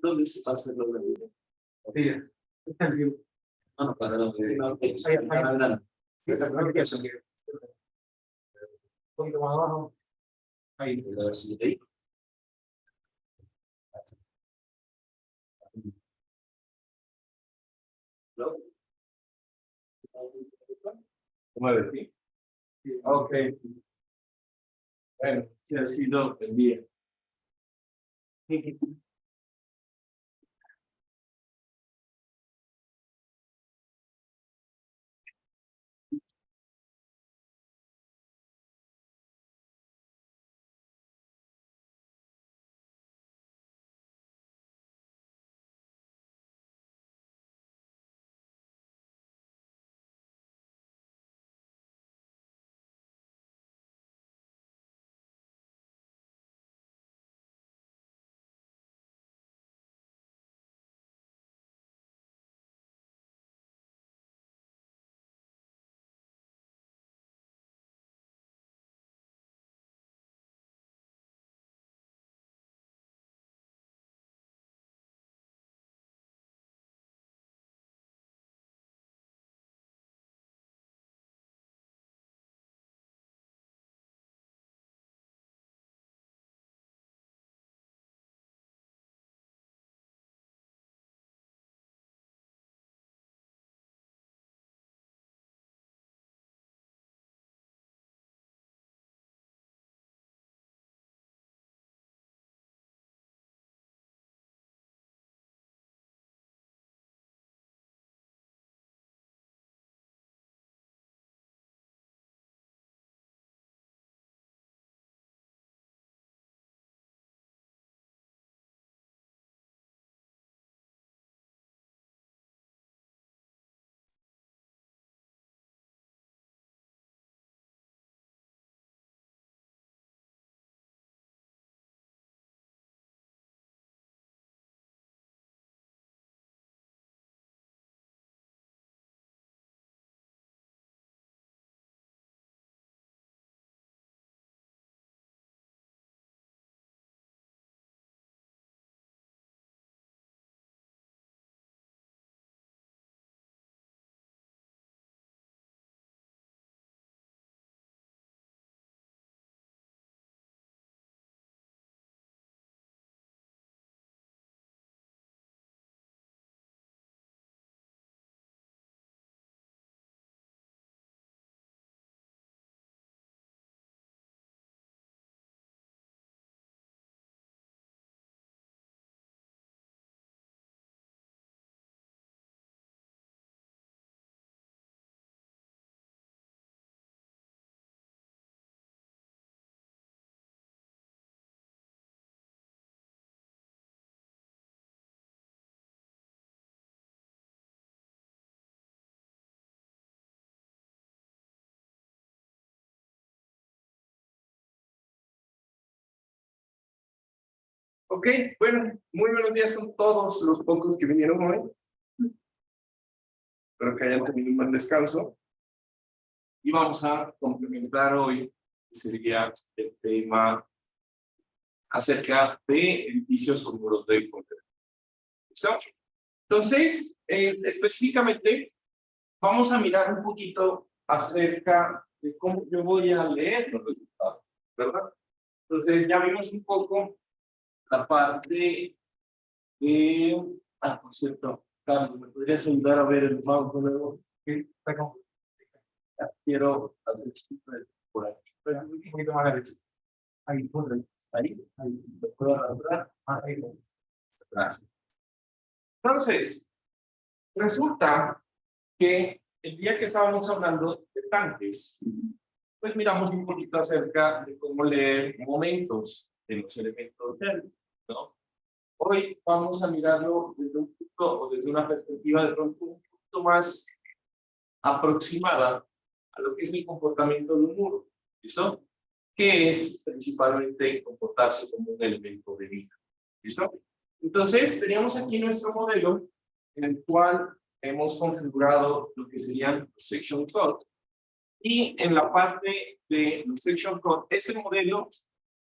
¿Dónde se pasa lo de vida? Sí, está bien. Ah, no, para donde. Un poquito más abajo. Ahí. Mueve, ¿sí? Ok. Bueno, sí ha sido el día. Ok, bueno, muy buenos días con todos los pocos que vinieron hoy. Espero que hayan tenido un buen descanso. Y vamos a complementar hoy, que sería el tema acerca de edificios con muros de concreto. ¿Listo? Entonces, específicamente, vamos a mirar un poquito acerca de cómo yo voy a leer los resultados, ¿verdad? Entonces, ya vimos un poco la parte de... Ah, por cierto, Carlos, ¿me podrías ayudar a ver el mouse de nuevo? Sí, está como. Quiero hacer por aquí. Un poquito más a la derecha. Ahí, por ahí. Ahí, ¿lo puedo arrastrar? Ahí. Gracias. Entonces, resulta que el día que estábamos hablando de tanques, pues miramos un poquito acerca de cómo leer momentos de los elementos térmicos, ¿no? Hoy vamos a mirarlo desde un punto o desde una perspectiva de pronto un poquito más aproximada a lo que es el comportamiento de un muro, ¿listo? Que es principalmente comportarse como un elemento de vida, ¿listo? Entonces, teníamos aquí nuestro modelo en el cual hemos configurado lo que serían los section code. Y en la parte de los section code, este modelo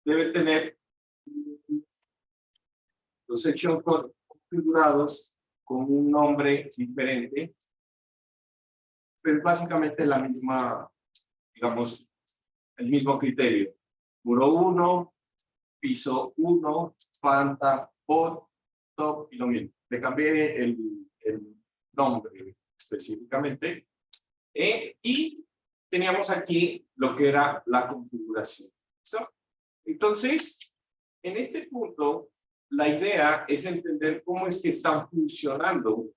debe tener los section code configurados con un nombre diferente, pero es básicamente la misma, digamos, el mismo criterio. Muro 1, piso 1, planta, bot, top y lo mismo. Le cambié el nombre específicamente. Y teníamos aquí lo que era la configuración. ¿Sí? Entonces, en este punto, la idea es entender cómo es que están funcionando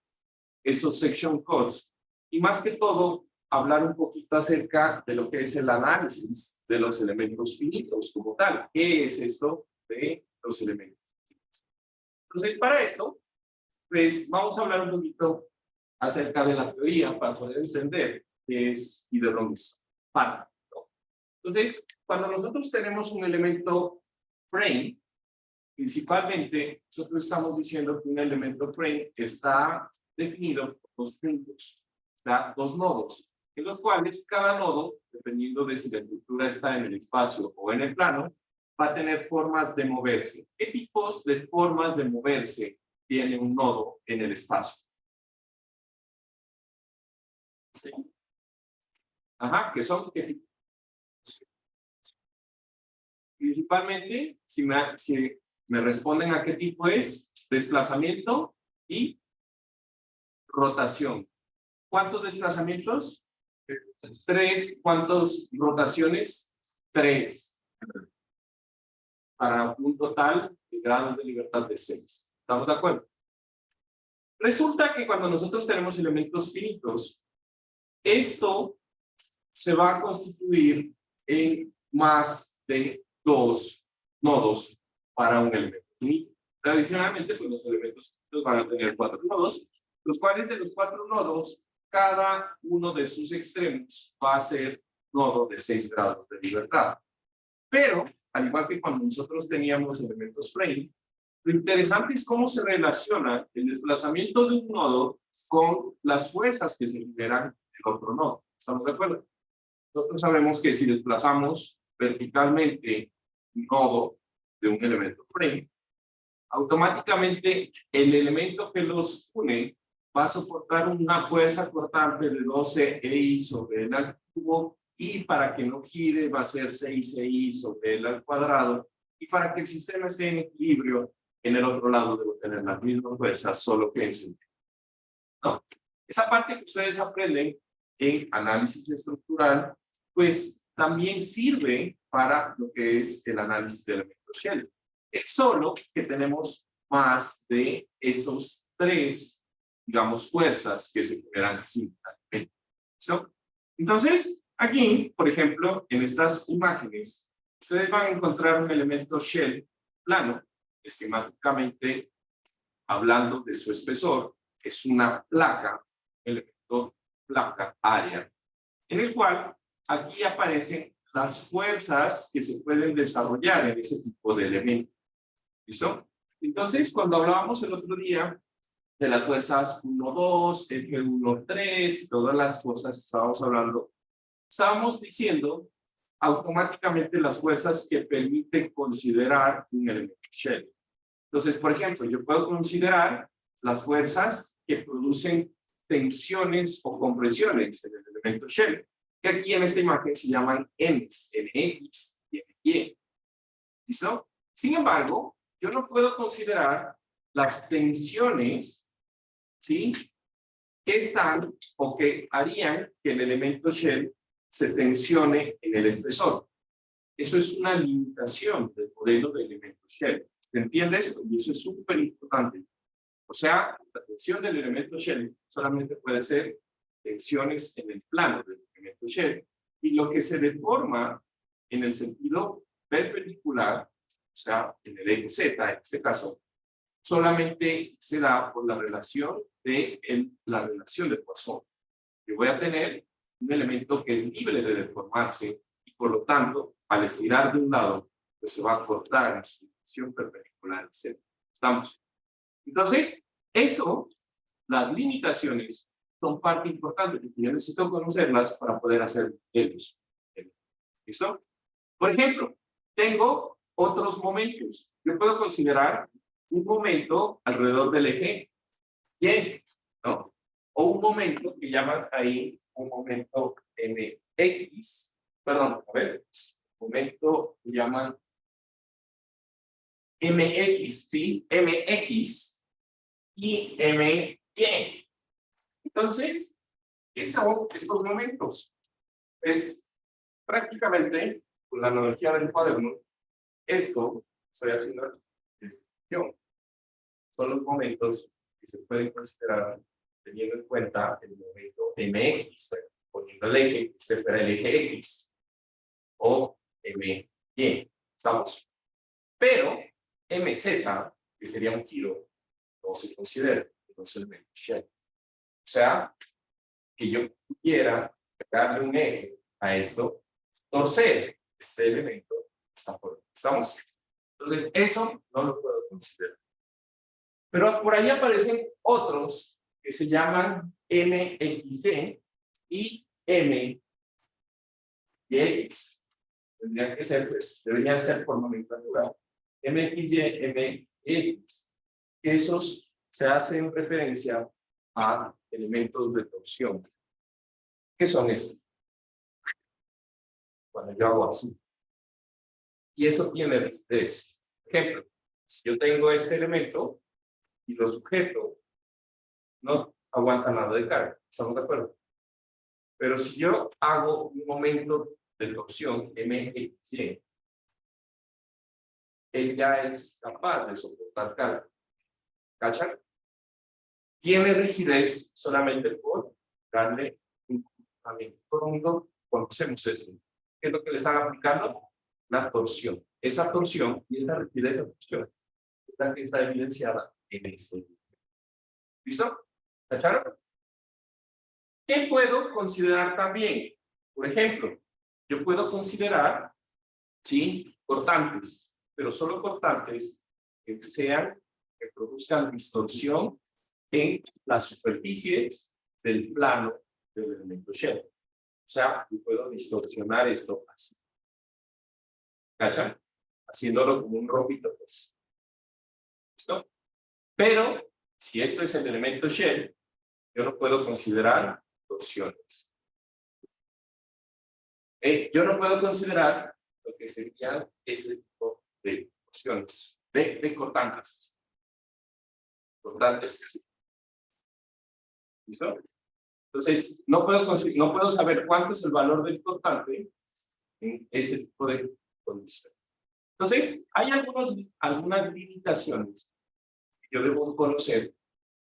esos section codes y más que todo, hablar un poquito acerca de lo que es el análisis de los elementos finitos como tal. ¿Qué es esto de los elementos finitos? Entonces, para esto, pues vamos a hablar un poquito acerca de la teoría para poder entender qué es y de dónde es. ¿No? Entonces, cuando nosotros tenemos un elemento frame, principalmente nosotros estamos diciendo que un elemento frame está definido por dos puntos, dos nodos, en los cuales cada nodo, dependiendo de si la estructura está en el espacio o en el plano, va a tener formas de moverse. ¿Qué tipos de formas de moverse tiene un nodo en el espacio? ¿Sí? Ajá, ¿qué son? ¿Qué? Principalmente, si me responden a qué tipo es, desplazamiento y rotación. ¿Cuántos desplazamientos? 3. ¿Cuántas rotaciones? 3. Para un total de grados de libertad de 6. ¿Estamos de acuerdo? Resulta que cuando nosotros tenemos elementos finitos, esto se va a constituir en más de 2 nodos para un elemento finito. Tradicionalmente, pues los elementos finitos van a tener 4 nodos, los cuales de los 4 nodos, cada uno de sus extremos va a ser nodo de 6 grados de libertad. Pero, al igual que cuando nosotros teníamos elementos frame, lo interesante es cómo se relaciona el desplazamiento de un nodo con las fuerzas que se generan en el otro nodo. ¿Estamos de acuerdo? Nosotros sabemos que si desplazamos verticalmente un nodo de un elemento frame, automáticamente el elemento que los une va a soportar una fuerza cortante de 12i sobre el al cubo y para que no gire va a ser 6i sobre el al cuadrado y para que el sistema esté en equilibrio en el otro lado debe tener las mismas fuerzas, solo que en sentido. No. Esa parte que ustedes aprenden en análisis estructural, pues también sirve para lo que es el análisis de elementos shell. Es solo que tenemos más de esos 3, digamos, fuerzas que se generan simultáneamente. ¿Listo? Entonces, aquí, por ejemplo, en estas imágenes, ustedes van a encontrar un elemento shell plano, esquemáticamente hablando de su espesor, es una placa, elemento placa área, en el cual aquí aparecen las fuerzas que se pueden desarrollar en ese tipo de elemento. ¿Listo? Entonces, cuando hablábamos el otro día de las fuerzas 1, 2, eje 1, 3, todas las cosas que estábamos hablando, estábamos diciendo automáticamente las fuerzas que permiten considerar un elemento shell. Entonces, por ejemplo, yo puedo considerar las fuerzas que producen tensiones o compresiones en el elemento shell, que aquí en esta imagen se llaman N's, NX y NY. ¿Listo? Sin embargo, yo no puedo considerar las tensiones, ¿sí?, que están o que harían que el elemento shell se tensione en el espesor. Eso es una limitación del modelo de elemento shell. ¿Se entiende esto? Y eso es súper importante. O sea, la tensión del elemento shell solamente puede ser tensiones en el plano del elemento shell y lo que se deforma en el sentido perpendicular, o sea, en el eje Z, en este caso, solamente se da por la relación de Poisson. Yo voy a tener un elemento que es libre de deformarse y por lo tanto, al estirar de un lado, pues se va a cortar en su dirección perpendicular. ¿Estamos? Entonces, eso, las limitaciones, son parte importante porque yo necesito conocerlas para poder hacer ellos. ¿Listo? Por ejemplo, tengo otros momentos. Yo puedo considerar un momento alrededor del eje Y, ¿no? O un momento que llaman ahí un momento MX, perdón, a ver, momento que llaman MX, ¿sí? MX y MY. Entonces, estos momentos es prácticamente, con la analogía del cuaderno, esto estoy haciendo una descripción. Son los momentos que se pueden considerar teniendo en cuenta el momento MX, poniendo el eje, este fuera el eje X, o MY, ¿estamos? Pero MZ, que sería un giro, no se considera, no es el elemento shell. O sea, que yo pudiera darle un eje a esto, torcer este elemento, está por aquí, ¿estamos? Entonces, eso no lo puedo considerar. Pero por ahí aparecen otros que se llaman MXY y MYX. Tendrían que ser, pues, deberían ser por nomenclatura. MXY, MX. Esos se hacen referencia a elementos de torsión. ¿Qué son estos? Cuando yo hago así. Y eso tiene rigidez. Por ejemplo, si yo tengo este elemento y lo sujeto, no aguanta nada de carga. ¿Estamos de acuerdo? Pero si yo hago un momento de torsión MXY, él ya es capaz de soportar carga. ¿Cachan? Tiene rigidez solamente por darle un comportamiento. Todo el mundo conocemos esto. ¿Qué es lo que le están aplicando? La torsión. Esa torsión y esa rigidez de torsión es la que está evidenciada en este. ¿Listo? ¿Cacharon? ¿Qué puedo considerar también? Por ejemplo, yo puedo considerar, ¿sí?, cortantes, pero solo cortantes que sean, que produzcan distorsión en las superficies del plano del elemento shell. O sea, yo puedo distorsionar esto así. ¿Cachan? Haciéndolo como un rompito, pues. ¿Listo? Pero, si esto es el elemento shell, yo no puedo considerar torsiones. Yo no puedo considerar lo que sería este tipo de torsiones, de cortantes. Cortantes. ¿Listo? Entonces, no puedo saber cuánto es el valor del cortante en ese tipo de condiciones. Entonces, hay algunas limitaciones que yo debo conocer,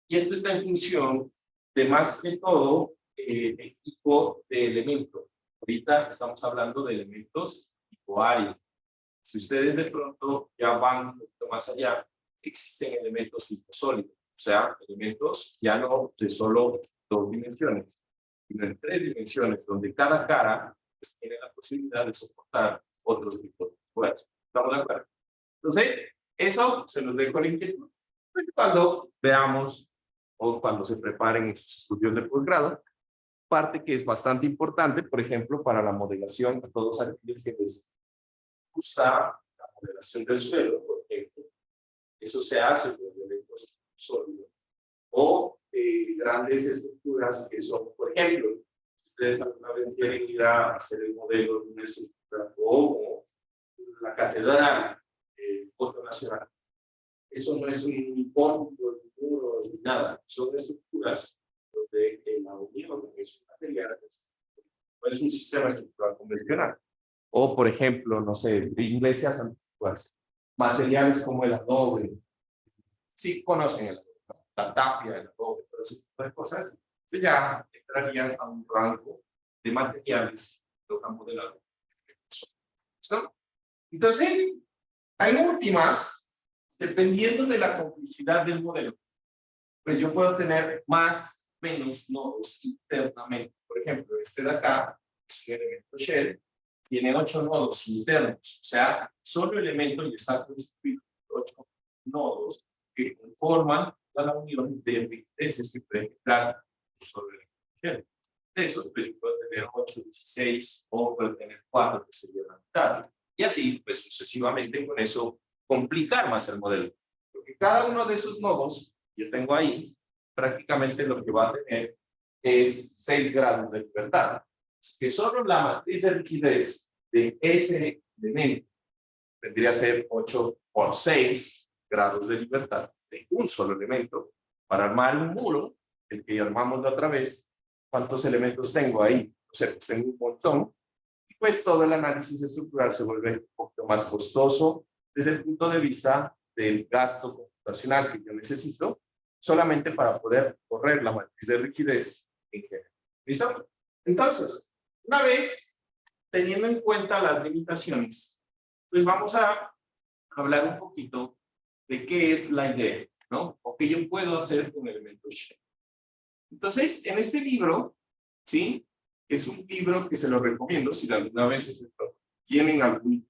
y esto está en función de más que todo el tipo de elemento. Ahorita estamos hablando de elementos tipo área. Si ustedes de pronto ya van un poquito más allá, existen elementos tipo sólido, o sea, elementos ya no de solo 2 dimensiones, sino en 3 dimensiones, donde cada cara pues, tiene la posibilidad de soportar otros tipos de fuerzas. ¿Estamos de acuerdo? Entonces, eso se los dejo en inquietud cuando veamos o cuando se preparen en sus estudios de posgrado, parte que es bastante importante, por ejemplo, para la modelación a todos aquellos que les gusta la modelación del suelo, por ejemplo. Eso se hace con elementos sólidos o grandes estructuras que son, por ejemplo, si ustedes alguna vez quieren ir a hacer el modelo de una estructura como la catedral Puerto Nacional, eso no es un pórtico, ni muros, ni nada, son estructuras donde la unión de esos materiales no es un sistema estructural convencional. O, por ejemplo, no sé, iglesias antiguas, materiales como el adobe. Sí conocen el adobe, ¿no? La tapia, el adobe, todo ese tipo de cosas, que ya entrarían a un rango de materiales de campo de la. ¿Listo? Entonces, hay últimas, dependiendo de la complejidad del modelo, pues yo puedo tener más, menos nodos internamente. Por ejemplo, este de acá es un elemento shell, tiene 8 nodos internos, o sea, solo el elemento ya está constituido de 8 nodos que conforman la unión de rigideces que pueden entrar sobre el elemento shell. De esos, pues yo puedo tener 8, 16 o puedo tener 4 que sería la mitad. Y así, pues sucesivamente con eso, complicar más el modelo. Porque cada uno de esos nodos que yo tengo ahí, prácticamente lo que va a tener es 6 grados de libertad. Que solo la matriz de rigidez de ese elemento vendría a ser 8 por 6 grados de libertad de un solo elemento. Para armar un muro, el que armamos la otra vez, ¿cuántos elementos tengo ahí? O sea, tengo un montón. Y pues todo el análisis estructural se vuelve un poquito más costoso desde el punto de vista del gasto computacional que yo necesito solamente para poder correr la matriz de rigidez en general. ¿Listo? Entonces, una vez teniendo en cuenta las limitaciones, pues vamos a hablar un poquito de qué es la idea, ¿no? O qué yo puedo hacer con elementos shape. Entonces, en este libro, ¿sí? Es un libro que se lo recomiendo si alguna vez tienen algún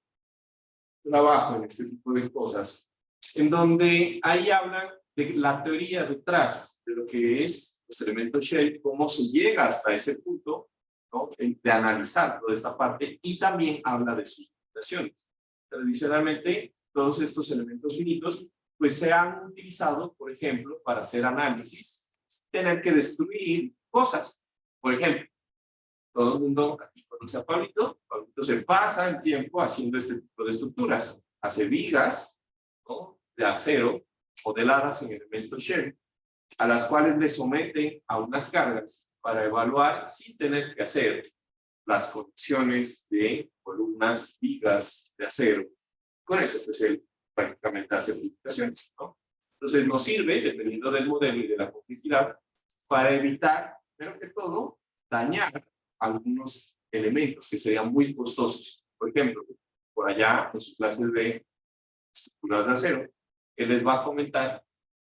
trabajo en este tipo de cosas, en donde ahí hablan de la teoría detrás de lo que es los elementos shape, cómo se llega hasta ese punto, ¿no? De analizar toda esta parte, y también habla de sus limitaciones. Tradicionalmente, todos estos elementos finitos pues se han utilizado, por ejemplo, para hacer análisis, sin tener que destruir cosas. Por ejemplo, todo el mundo aquí conoce a Pablito. Pablito se pasa el tiempo haciendo este tipo de estructuras. Hace vigas, ¿no?, de acero modeladas en elementos shell, a las cuales le someten a unas cargas para evaluar sin tener que hacer las conexiones de columnas, vigas de acero. Con eso, pues él prácticamente hace aplicaciones, ¿no? Entonces nos sirve, dependiendo del modelo y de la complejidad, para evitar, primero que todo, dañar algunos elementos que serían muy costosos. Por ejemplo, por allá en sus clases de estructuras de acero, él les va a comentar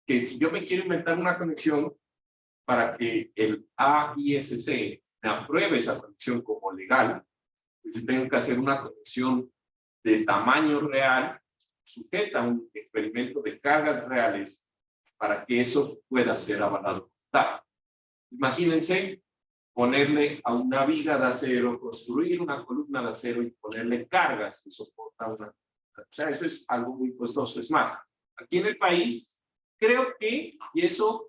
que si yo me quiero inventar una conexión para que el AISC me apruebe esa conexión como legal, pues yo tengo que hacer una conexión de tamaño real, sujeta a un experimento de cargas reales, para que eso pueda ser avalado. Imagínense ponerle a una viga de acero, construir una columna de acero y ponerle cargas que soportan una. O sea, eso es algo muy costoso. Es más, aquí en el país, creo que, y eso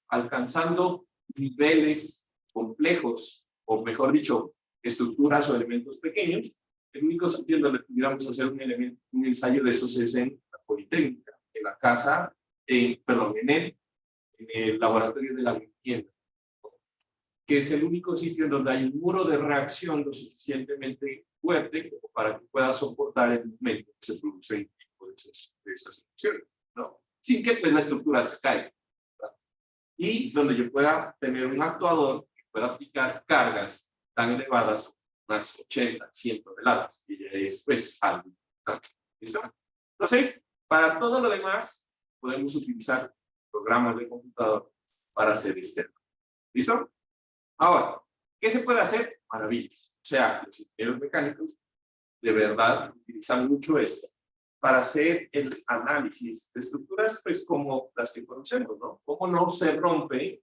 alcanzando niveles complejos, o mejor dicho, estructuras o elementos pequeños, el único sitio en donde pudiéramos hacer un ensayo de esos es en la Politécnica, en la casa, perdón, en el laboratorio de la vivienda, que es el único sitio en donde hay un muro de reacción lo suficientemente fuerte como para que pueda soportar el momento que se produce en tipo de esas reacciones, ¿no? Sin que pues, la estructura se caiga, ¿verdad? Y donde yo pueda tener un actuador que pueda aplicar cargas tan elevadas, unas 80, 100 toneladas, que ya es pues algo, ¿no? ¿Listo? Entonces, para todo lo demás, podemos utilizar programas de computador para hacer este. ¿Listo? Ahora, ¿qué se puede hacer? Maravillas. O sea, los ingenieros mecánicos de verdad utilizan mucho esto para hacer el análisis de estructuras, pues como las que conocemos, ¿no? ¿Cómo no se rompe?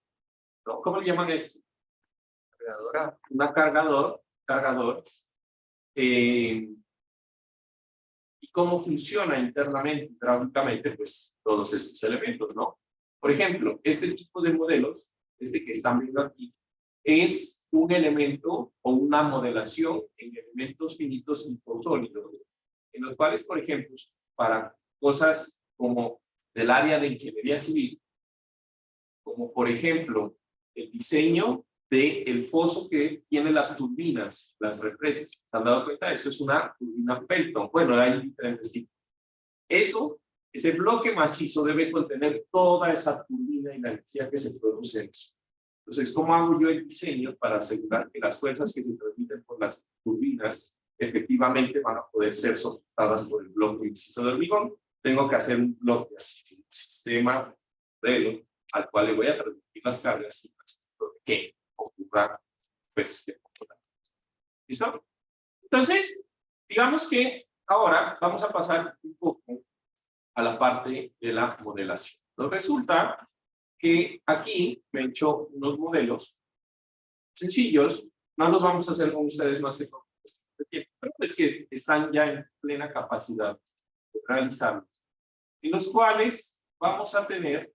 ¿No? ¿Cómo le llaman esto? Una cargador, y cómo funciona internamente, hidráulicamente, pues todos estos elementos, ¿no? Por ejemplo, este tipo de modelos, este que están viendo aquí, es un elemento o una modelación en elementos finitos hiposólidos, en los cuales, por ejemplo, para cosas como del área de ingeniería civil, como por ejemplo el diseño del foso que tiene las turbinas, las represas. ¿Se han dado cuenta? Eso es una turbina Pelton. Bueno, hay diferentes tipos. Ese bloque macizo debe contener toda esa turbina y la energía que se produce en eso. Entonces, ¿cómo hago yo el diseño para asegurar que las fuerzas que se transmiten por las turbinas efectivamente van a poder ser soportadas por el bloque macizo de hormigón? Tengo que hacer un bloque así, un sistema modelo al cual le voy a transmitir las cargas y que ocurra, pues, ¿listo? Entonces, digamos que ahora vamos a pasar un poco a la parte de la modelación. Entonces, resulta que aquí me he hecho unos modelos sencillos, no los vamos a hacer con ustedes más que con tiempo, pero es que están ya en plena capacidad de realizarlos, en los cuales vamos a tener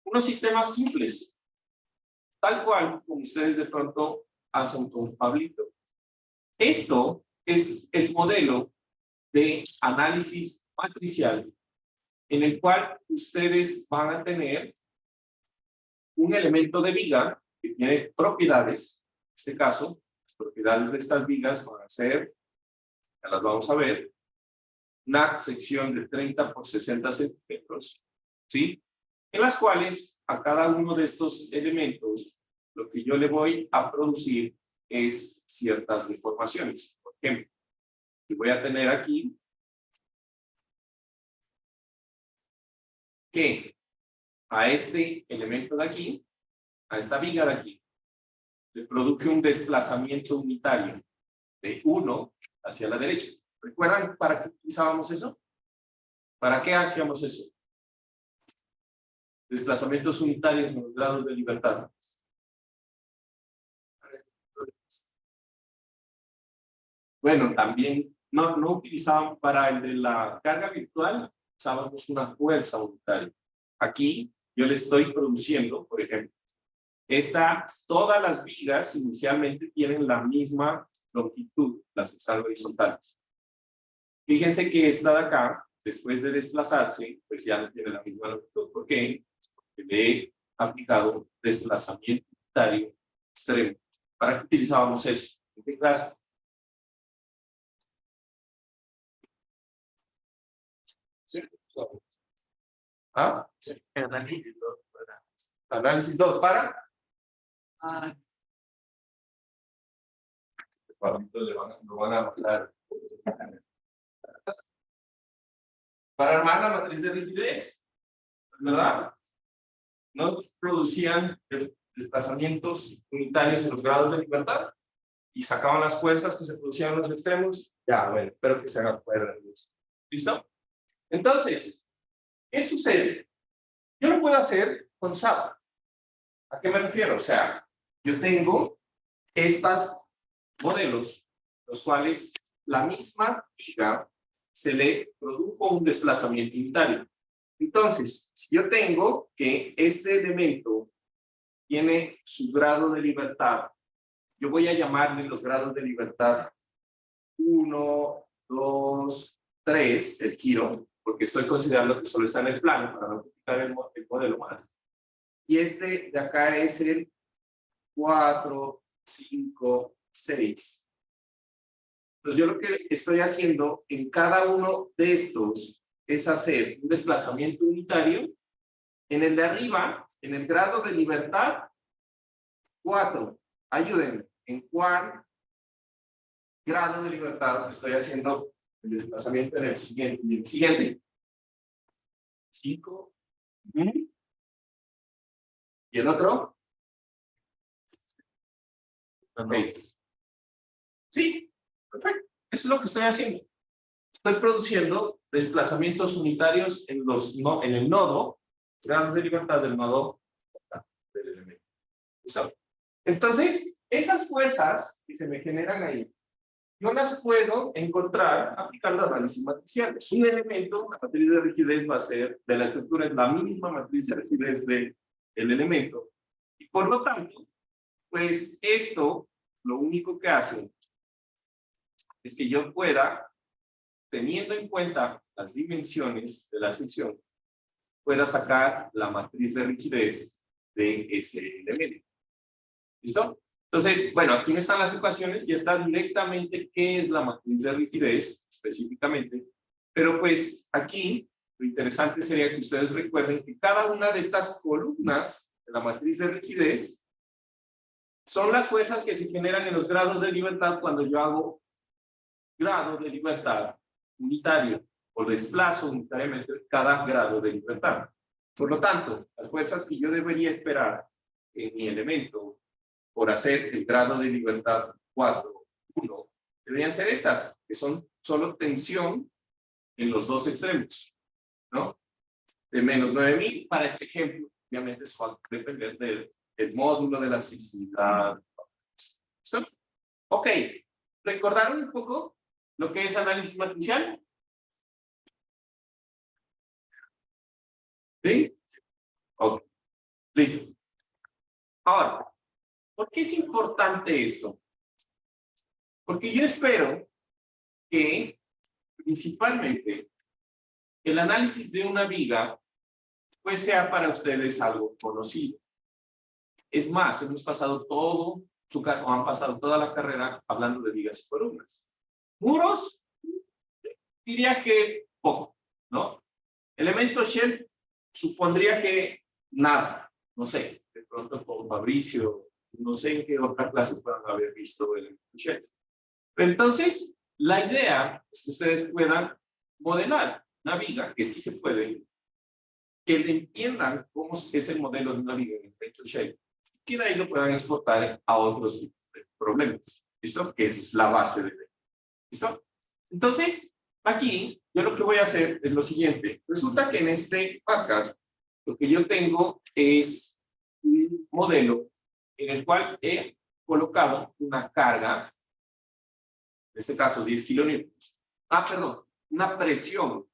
unos sistemas simples, tal cual como ustedes de pronto hacen con Pablito. Esto es el modelo de análisis matricial en el cual ustedes van a tener un elemento de viga que tiene propiedades. En este caso, las propiedades de estas vigas van a ser, ya las vamos a ver, una sección de 30 por 60 centímetros, ¿sí? En las cuales a cada uno de estos elementos lo que yo le voy a producir es ciertas deformaciones. Por ejemplo, yo voy a tener aquí que a este elemento de aquí, a esta viga de aquí, le produje un desplazamiento unitario de 1 hacia la derecha. ¿Recuerdan para qué utilizábamos eso? ¿Para qué hacíamos eso? Desplazamientos unitarios en los grados de libertad. Bueno, también no utilizaban para el de la carga virtual, usábamos una fuerza unitaria. Aquí yo le estoy produciendo, por ejemplo, todas las vigas inicialmente tienen la misma longitud, las que están horizontales. Fíjense que esta de acá, después de desplazarse, pues ya no tiene la misma longitud. ¿Por qué? Porque le he aplicado desplazamiento unitario extremo. ¿Para qué utilizábamos eso? ¿En qué clase? ¿Sí? ¿Ah? Sí. Análisis 2 para. Lo van a hablar. Para armar la matriz de rigidez, ¿verdad? No producían desplazamientos unitarios en los grados de libertad y sacaban las fuerzas que se producían en los extremos. Ya, bueno, espero que se hagan cuerdas. ¿Listo? Entonces, ¿qué sucede? Yo lo puedo hacer con SAP. ¿A qué me refiero? O sea, yo tengo estos modelos, los cuales la misma viga se le produjo un desplazamiento unitario. Entonces, si yo tengo que este elemento tiene su grado de libertad, yo voy a llamarle los grados de libertad 1, 2, 3, el giro, porque estoy considerando que solo está en el plano para no complicar el modelo más. Y este de acá es el 4, 5, 6. Entonces yo lo que estoy haciendo en cada uno de estos es hacer un desplazamiento unitario. En el de arriba, en el grado de libertad, 4. Ayúdenme. ¿En cuál grado de libertad estoy haciendo el desplazamiento en el siguiente? En el siguiente. 5. ¿Y el otro? 6. Sí, perfecto. Eso es lo que estoy haciendo. Estoy produciendo desplazamientos unitarios en el nodo, grados de libertad del nodo del elemento. ¿Listo? Entonces, esas fuerzas que se me generan ahí, yo las puedo encontrar aplicando análisis matricial. Es un elemento, la matriz de rigidez va a ser de la estructura, es la misma matriz de rigidez del elemento. Y por lo tanto, pues esto, lo único que hace es que yo pueda, teniendo en cuenta las dimensiones de la sección, pueda sacar la matriz de rigidez de ese elemento. ¿Listo? Entonces, bueno, aquí no están las ecuaciones, ya está directamente qué es la matriz de rigidez específicamente, pero pues aquí lo interesante sería que ustedes recuerden que cada una de estas columnas de la matriz de rigidez son las fuerzas que se generan en los grados de libertad cuando yo hago grado de libertad unitario o desplazo unitariamente cada grado de libertad. Por lo tanto, las fuerzas que yo debería esperar en mi elemento por hacer el grado de libertad 4, 1, deberían ser estas, que son solo tensión en los dos extremos, ¿no? De menos 9000 para este ejemplo. Obviamente eso va a depender del módulo de la sismicidad. ¿Listo? Ok, ¿recordaron un poco lo que es análisis matricial? ¿Sí? Ok, listo. Ahora, ¿por qué es importante esto? Porque yo espero que principalmente el análisis de una viga pues sea para ustedes algo conocido. Es más, hemos pasado o han pasado toda la carrera hablando de vigas y columnas. Muros, diría que poco, ¿no? Elementos shell, supondría que nada, no sé, de pronto con Fabricio, no sé en qué otra clase puedan haber visto elementos shell. Pero entonces, la idea es que ustedes puedan modelar una viga, que sí se puede, que le entiendan cómo es el modelo de una viga en elementos shell, que de ahí lo puedan exportar a otros tipos de problemas. ¿Listo? Que es la base de ello. ¿Listo? Entonces, aquí, yo lo que voy a hacer es lo siguiente. Resulta que en este podcast, lo que yo tengo es un modelo en el cual he colocado una carga, en este caso 10 kilonewtons. Perdón, una presión,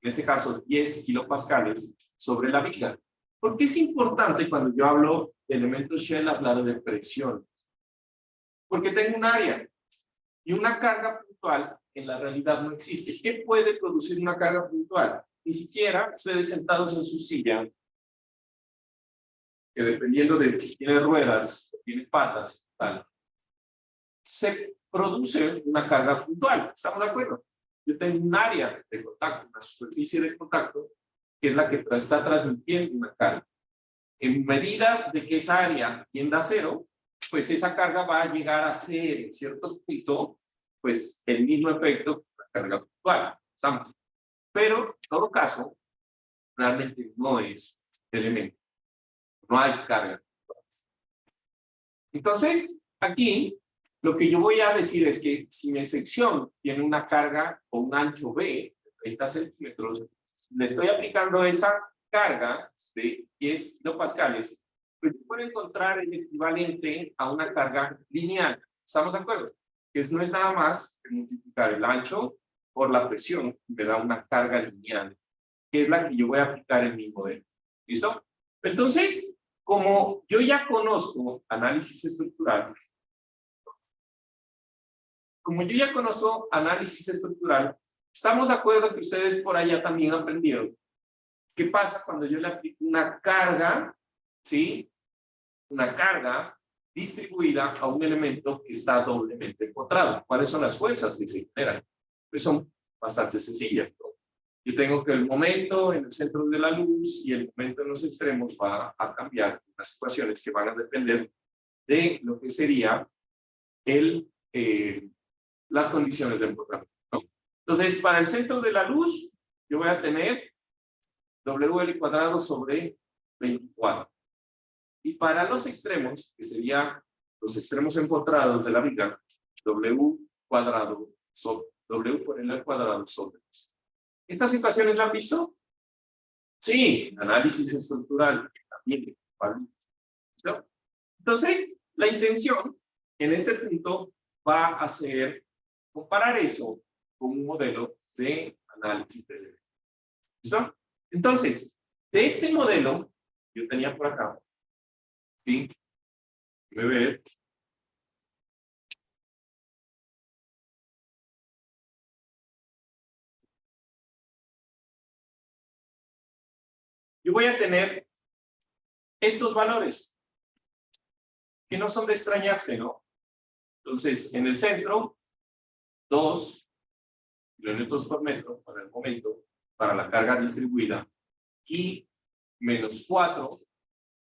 en este caso 10 kilopascales, sobre la viga. ¿Por qué es importante cuando yo hablo de elementos shell hablar de presión? Porque tengo un área y una carga puntual en la realidad no existe. ¿Qué puede producir una carga puntual? Ni siquiera ustedes sentados en su silla, que dependiendo de si tiene ruedas o tiene patas, tal, se produce una carga puntual. ¿Estamos de acuerdo? Yo tengo un área de contacto, una superficie de contacto, que es la que está transmitiendo una carga. En medida de que esa área tienda a cero, pues esa carga va a llegar a ser, en cierto punto, pues el mismo efecto que la carga puntual. ¿Estamos? Pero, en todo caso, realmente no es elemento. No hay carga puntual. Entonces, aquí, lo que yo voy a decir es que si mi sección tiene una carga o un ancho B de 30 centímetros, le estoy aplicando esa carga de 10 kilopascales, pues puedo encontrar el equivalente a una carga lineal. ¿Estamos de acuerdo? Que no es nada más que multiplicar el ancho por la presión, me da una carga lineal, que es la que yo voy a aplicar en mi modelo. ¿Listo? Entonces, como yo ya conozco análisis estructural, estamos de acuerdo que ustedes por allá también aprendieron qué pasa cuando yo le aplico una carga, ¿sí? Una carga distribuida a un elemento que está doblemente encontrado. ¿Cuáles son las fuerzas que se generan? Pues son bastante sencillas, ¿no? Yo tengo que el momento en el centro de la luz y el momento en los extremos va a cambiar las ecuaciones que van a depender de lo que sería las condiciones de empotramiento, ¿no? Entonces, para el centro de la luz, yo voy a tener WL cuadrado sobre 24. Y para los extremos, que serían los extremos empotrados de la viga, W cuadrado sobre W por L al cuadrado sobre 2. ¿Estas ecuaciones las han visto? Sí, análisis estructural también. ¿No? Entonces, la intención en este punto va a ser comparar eso con un modelo de análisis de elementos. ¿Listo? Entonces, de este modelo, yo tenía por acá, ¿sí? Voy a ver. Yo voy a tener estos valores, que no son de extrañarse, ¿no? Entonces, en el centro, 2 kilonewtons por metro para el momento, para la carga distribuida, y menos 4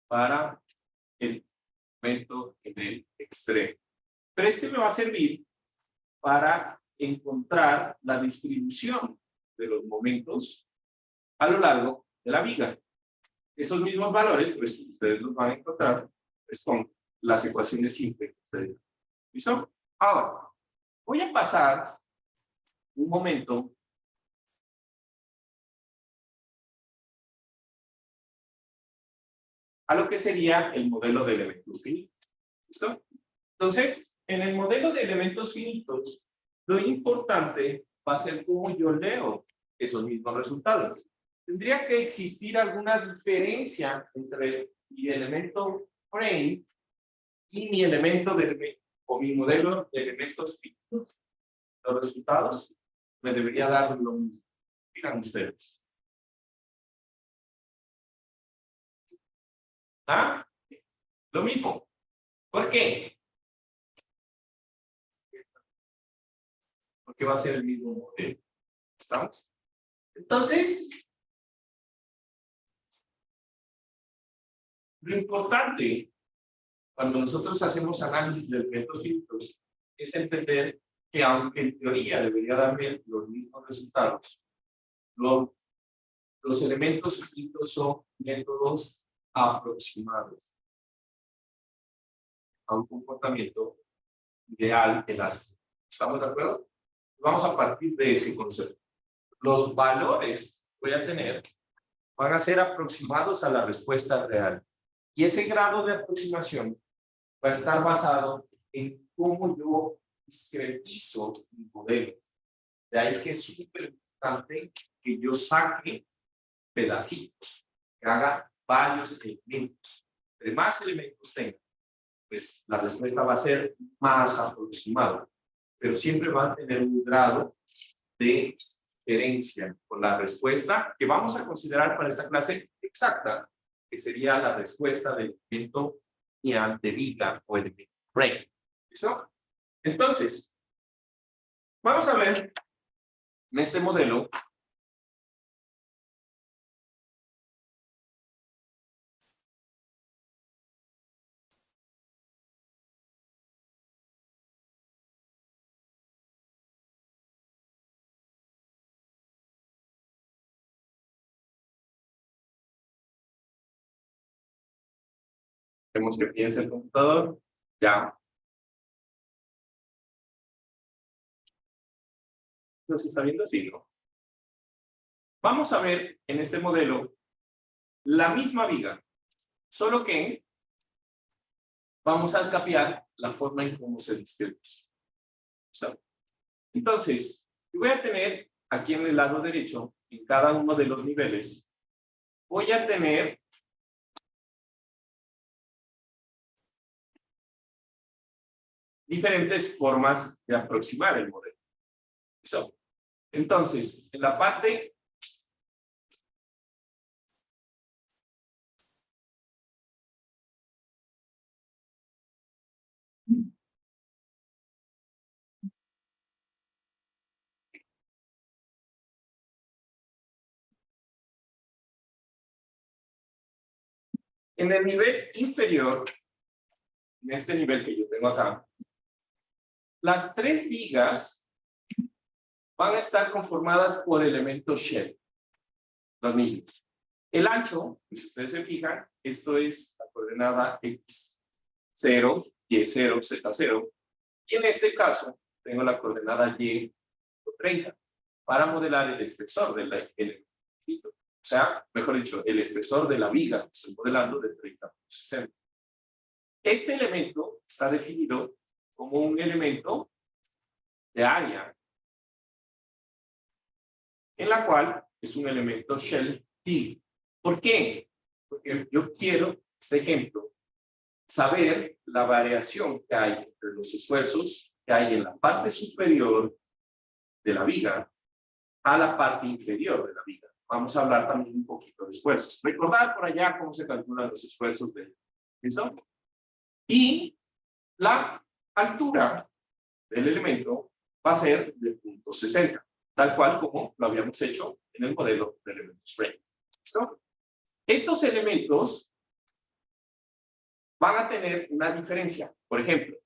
para el momento en el extremo. Pero este me va a servir para encontrar la distribución de los momentos a lo largo de la viga. Esos mismos valores, pues ustedes los van a encontrar pues, con las ecuaciones simples. ¿Listo? Ahora, voy a pasar un momento a lo que sería el modelo de elementos finitos. ¿Listo? Entonces, en el modelo de elementos finitos, Lo importante va a ser cómo yo leo esos mismos resultados. Tendría que existir alguna diferencia entre mi elemento frame y mi elemento o mi modelo de elementos fijos. Los resultados me debería dar lo mismo. Miren ustedes. ¿Ah? Lo mismo. ¿Por qué? Porque va a ser el mismo modelo. ¿Estamos? Entonces, lo importante cuando nosotros hacemos análisis de elementos finitos es entender que aunque en teoría debería darme los mismos resultados, los elementos finitos son métodos aproximados a un comportamiento ideal elástico. ¿Estamos de acuerdo? Vamos a partir de ese concepto. Los valores que voy a tener van a ser aproximados a la respuesta real. Y ese grado de aproximación va a estar basado en cómo yo discretizo mi modelo. De ahí que es súper importante que yo saque pedacitos, que haga varios elementos. Entre más elementos tenga, pues la respuesta va a ser más aproximada, pero siempre va a tener un grado de diferencia con la respuesta que vamos a considerar para esta clase exacta, que sería la respuesta del elemento de viga o elemento frame. ¿Listo? Entonces, vamos a ver en este modelo vemos que piensa el computador, ya. ¿Nos está viendo así, no? Vamos a ver en este modelo la misma viga, solo que vamos a cambiar la forma en cómo se discretiza. Entonces, yo voy a tener aquí en el lado derecho, en cada uno de los niveles, voy a tener diferentes formas de aproximar el modelo. Entonces, en la parte en el nivel inferior, en este nivel que yo tengo acá, las tres vigas van a estar conformadas por elementos shell, los mismos. El ancho, si ustedes se fijan, esto es la coordenada x0, y0, z0, y en este caso tengo la coordenada y30 para modelar el espesor del elemento. O sea, mejor dicho, el espesor de la viga que estoy modelando de 30 por 60. Este elemento está definido como un elemento de área, en la cual es un elemento shell T. ¿Por qué? Porque yo quiero, este ejemplo, saber la variación que hay entre los esfuerzos que hay en la parte superior de la viga a la parte inferior de la viga. Vamos a hablar también un poquito de esfuerzos. Recordar por allá cómo se calculan los esfuerzos de ¿listo? Y la altura del elemento va a ser de 0.60, tal cual como lo habíamos hecho en el modelo de elementos frame. ¿Listo? Estos elementos van a tener una diferencia. Por ejemplo,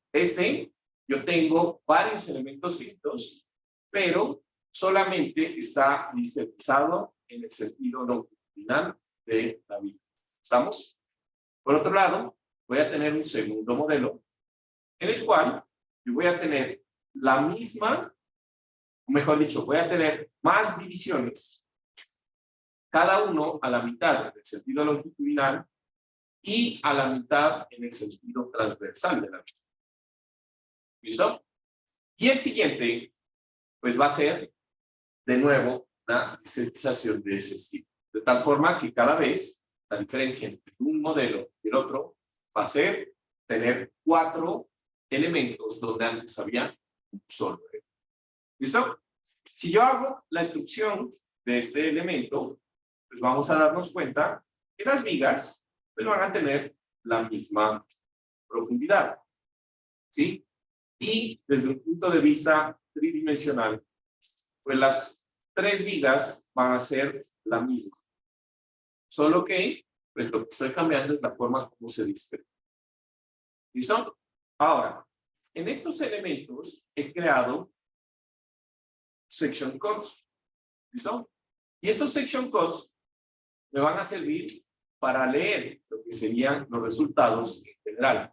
yo tengo varios elementos finitos, pero solamente está discretizado en el sentido longitudinal de la viga. ¿Estamos? Por otro lado, voy a tener un segundo modelo en el cual yo voy a tener la misma, o mejor dicho, voy a tener más divisiones, cada uno a la mitad en el sentido longitudinal y a la mitad en el sentido transversal de la viga. ¿Listo? Y el siguiente pues va a ser de nuevo una discretización de ese estilo. De tal forma que cada vez la diferencia entre un modelo y el otro va a ser tener 4 elementos donde antes había un solo elemento. ¿Listo? Si yo hago la instrucción de este elemento, pues vamos a darnos cuenta que las vigas pues van a tener la misma profundidad. ¿Sí? Y desde un punto de vista tridimensional, pues las 3 vigas van a ser la misma. Solo que, pues lo que estoy cambiando es la forma como se discreta. ¿Listo? Ahora, en estos elementos he creado section codes. ¿Listo? Y esos section codes me van a servir para leer lo que serían los resultados en general.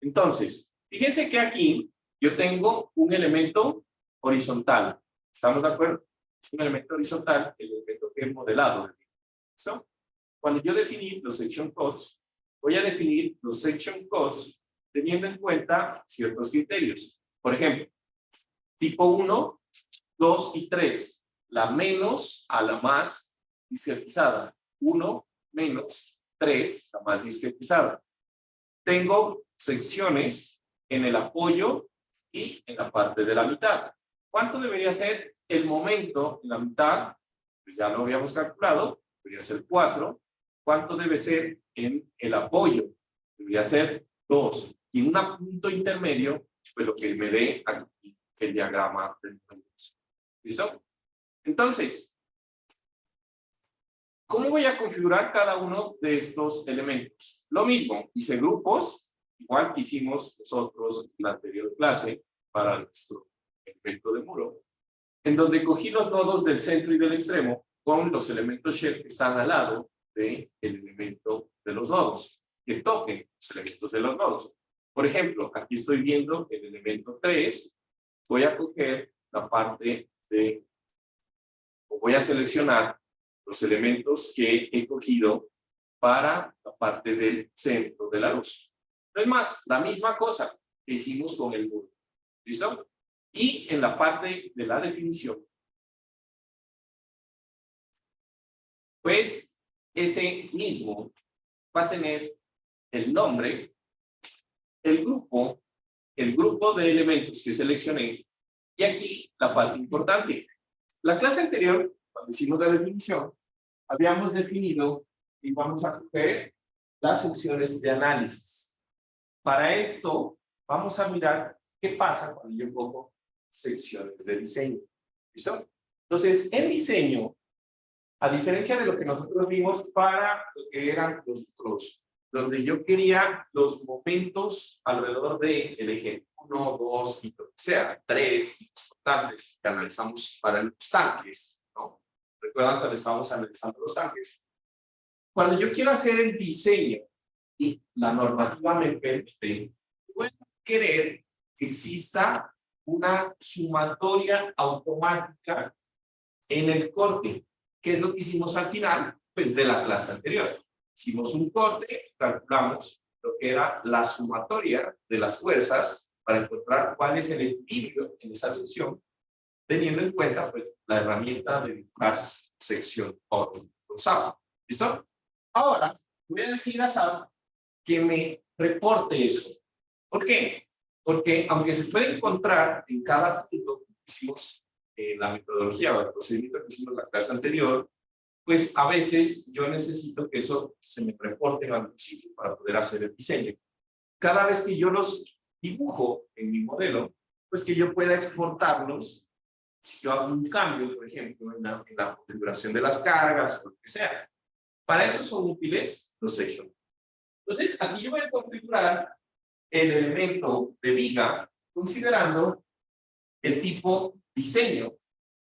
Entonces, fíjense que aquí yo tengo un elemento horizontal. ¿Estamos de acuerdo? Es un elemento horizontal, el elemento que he modelado. ¿Listo? Cuando yo definí los section codes, voy a definir los section codes teniendo en cuenta ciertos criterios. Por ejemplo, tipo 1, 2 y 3. La menos a la más discretizada. 1 menos 3, la más discretizada. Tengo secciones en el apoyo y en la parte de la mitad. ¿Cuánto debería ser el momento en la mitad? Pues ya lo habíamos calculado, debería ser 4. ¿Cuánto debe ser en el apoyo? Debería ser 2. Y en un punto intermedio, pues lo que me dé aquí el diagrama del números. ¿Listo? Entonces, ¿cómo voy a configurar cada uno de estos elementos? Lo mismo, hice grupos, igual que hicimos nosotros en la anterior clase para nuestro elemento de muro, en donde cogí los nodos del centro y del extremo con los elementos shell que están al lado del elemento de los nodos, que toquen los elementos de los nodos. Por ejemplo, aquí estoy viendo el elemento 3, voy a coger la parte de, o voy a seleccionar los elementos que he cogido para la parte del centro de la luz. No es más, la misma cosa que hicimos con el muro. ¿Listo? Y en la parte de la definición, pues ese mismo va a tener el nombre, el grupo de elementos que seleccioné, y aquí la parte importante. La clase anterior, cuando hicimos la definición, habíamos definido y vamos a coger las secciones de análisis. Para esto, vamos a mirar qué pasa cuando yo cojo secciones de diseño. ¿Listo? Entonces, en diseño, a diferencia de lo que nosotros vimos para lo que eran los flows, donde yo quería los momentos alrededor del eje 1, 2 y lo que sea, 3 y los constantes que analizamos para los tanques, ¿no? ¿Recuerdan cuando estábamos analizando los tanques? Cuando yo quiero hacer el diseño y la normativa me permite, puedo querer que exista una sumatoria automática en el corte. ¿Qué es lo que hicimos al final? Pues de la clase anterior. Hicimos un corte, calculamos lo que era la sumatoria de las fuerzas para encontrar cuál es el equilibrio en esa sección, teniendo en cuenta pues, la herramienta de dibujar sección con SAP. ¿Listo? Ahora, voy a decir a SAP que me reporte eso. ¿Por qué? Porque aunque se puede encontrar en cada punto que hicimos la metodología o el procedimiento que hicimos en la clase anterior, pues a veces yo necesito que eso se me reporte al principio para poder hacer el diseño. Cada vez que yo los dibujo en mi modelo, pues que yo pueda exportarlos, si yo hago un cambio, por ejemplo, en la configuración de las cargas o lo que sea. Para eso son útiles los sections. Entonces, aquí yo voy a configurar el elemento de viga considerando el tipo diseño.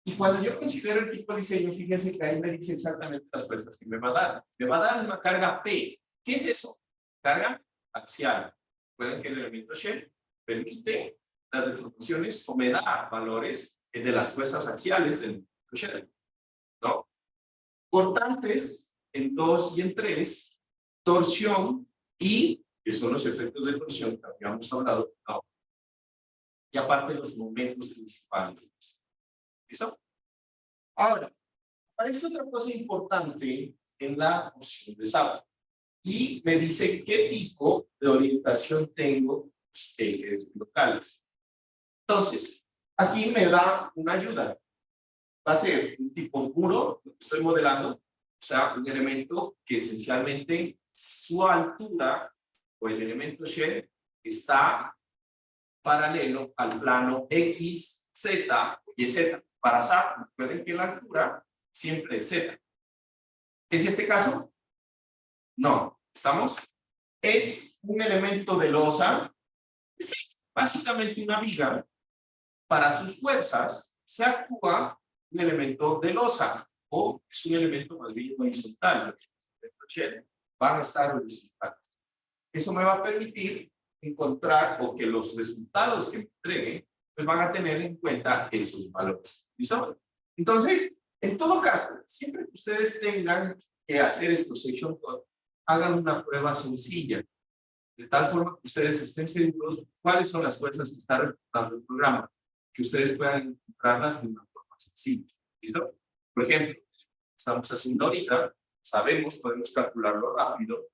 Y cuando yo considero el tipo de diseño, fíjense que ahí me dice exactamente las fuerzas que me va a dar. Me va a dar una carga P. ¿Qué es eso? Carga axial. Recuerden que el elemento shell permite las deformaciones o me da valores de las fuerzas axiales del elemento shell. ¿No? Cortantes en 2 y en 3, torsión y, que son los efectos de torsión que habíamos hablado, no. Y aparte los momentos principales. ¿Listo? Ahora, aparece otra cosa importante en la opción de SAP. Y me dice qué tipo de orientación tengo ejes locales. Entonces, aquí me da una ayuda. Va a ser un tipo puro, lo que estoy modelando, o sea, un elemento que esencialmente su altura o el elemento shell está paralelo al plano X, Z y Z. Para SAP, recuerden que la altura siempre es Z. ¿Es este caso? No. ¿Estamos? Es un elemento de losa, es básicamente una viga. Para sus fuerzas se actúa un elemento de losa o es un elemento más bien horizontal. Van a estar horizontales. Eso me va a permitir encontrar o que los resultados que me entreguen pues van a tener en cuenta esos valores. ¿Listo? Entonces, en todo caso, siempre que ustedes tengan que hacer estos section code, hagan una prueba sencilla, de tal forma que ustedes estén seguros cuáles son las fuerzas que está reportando el programa, que ustedes puedan encontrarlas de una forma sencilla. ¿Listo? Por ejemplo, estamos haciendo ahorita, sabemos, podemos calcularlo rápido,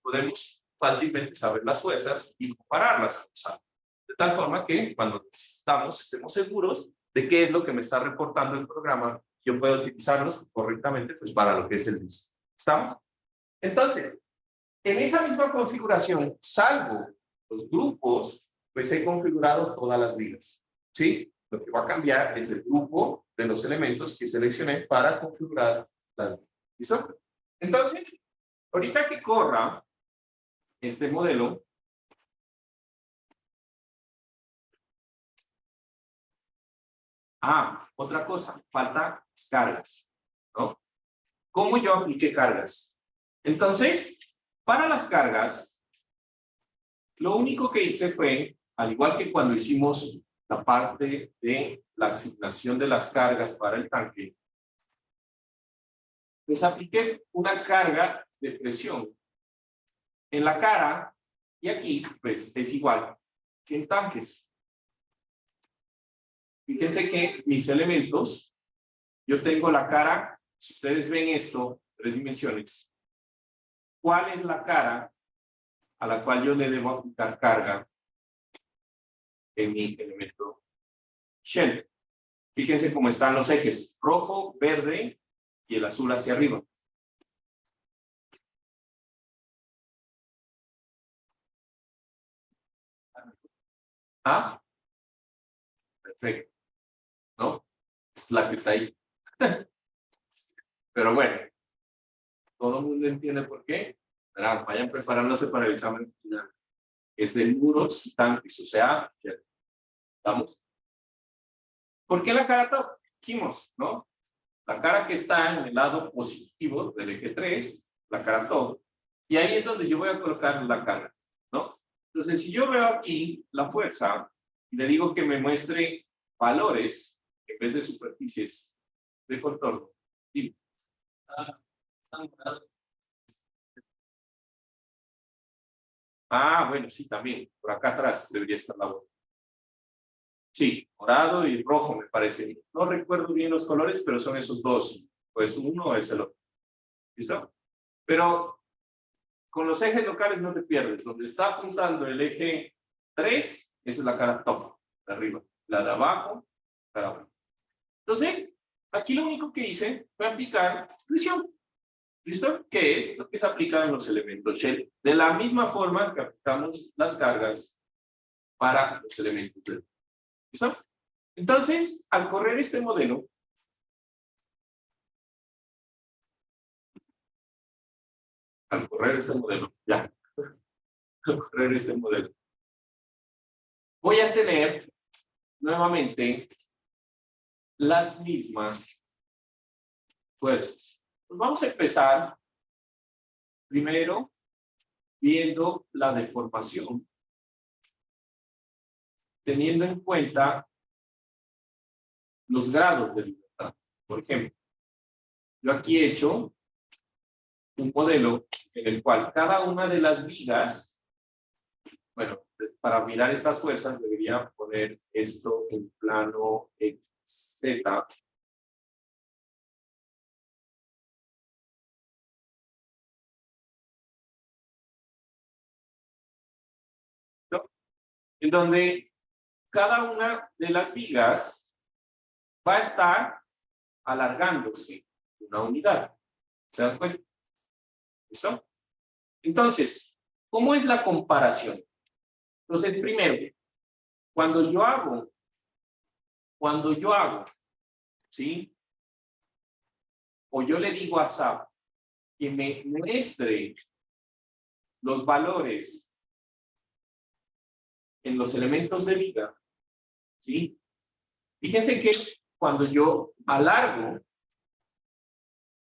podemos fácilmente saber las fuerzas y compararlas con SAP. De tal forma que cuando necesitamos, estemos seguros de qué es lo que me está reportando el programa, yo puedo utilizarlos correctamente pues, para lo que es el mismo. ¿Estamos? Entonces, en esa misma configuración, salvo los grupos, pues he configurado todas las vigas. ¿Sí? Lo que va a cambiar es el grupo de los elementos que seleccioné para configurar las vigas. ¿Listo? Entonces, ahorita que corra este modelo, otra cosa, falta cargas, ¿no? ¿Cómo yo apliqué cargas? Entonces, para las cargas, lo único que hice fue, al igual que cuando hicimos la parte de la asignación de las cargas para el tanque, les apliqué una carga de presión en la cara y aquí, pues, es igual que en tanques. Fíjense que mis elementos, yo tengo la cara, si ustedes ven esto, 3 dimensiones, ¿cuál es la cara a la cual yo le debo aplicar carga en mi elemento shell? Fíjense cómo están los ejes, rojo, verde y el azul hacia arriba. Perfecto. ¿No? Es la que está ahí. Pero bueno, todo el mundo entiende por qué. Verán, vayan preparándose para el examen final. Es de muros y tanques, o sea, ¿estamos? ¿Por qué la cara top? Dijimos, ¿no? La cara que está en el lado positivo del eje 3, la cara top, y ahí es donde yo voy a colocar la carga, ¿no? Entonces, si yo veo aquí la fuerza, y le digo que me muestre valores en vez de superficies de contorno, y bueno, sí, también, por acá atrás debería estar la bola. Sí, morado y rojo me parece. No recuerdo bien los colores, pero son esos dos. Pues uno o es el otro. ¿Listo? Pero con los ejes locales no te pierdes. Donde está apuntando el eje 3, esa es la cara top, de arriba. La de abajo, cara abajo. Entonces, aquí lo único que hice fue aplicar presión. ¿Listo? Que es lo que se aplica en los elementos shell. De la misma forma que aplicamos las cargas para los elementos shell. ¿Listo? Entonces, al correr este modelo, al correr este modelo, voy a tener nuevamente las mismas fuerzas. Pues vamos a empezar primero viendo la deformación, teniendo en cuenta los grados de libertad. Por ejemplo, yo aquí he hecho un modelo en el cual cada una de las vigas, bueno, para mirar estas fuerzas debería poner esto en plano X. Z ¿no? En donde cada una de las vigas va a estar alargándose una unidad. ¿Se dan cuenta? ¿Listo? Entonces, ¿cómo es la comparación? Entonces, primero, cuando yo hago, ¿sí? O yo le digo a SAP que me muestre los valores en los elementos de viga, ¿sí? Fíjense que cuando yo alargo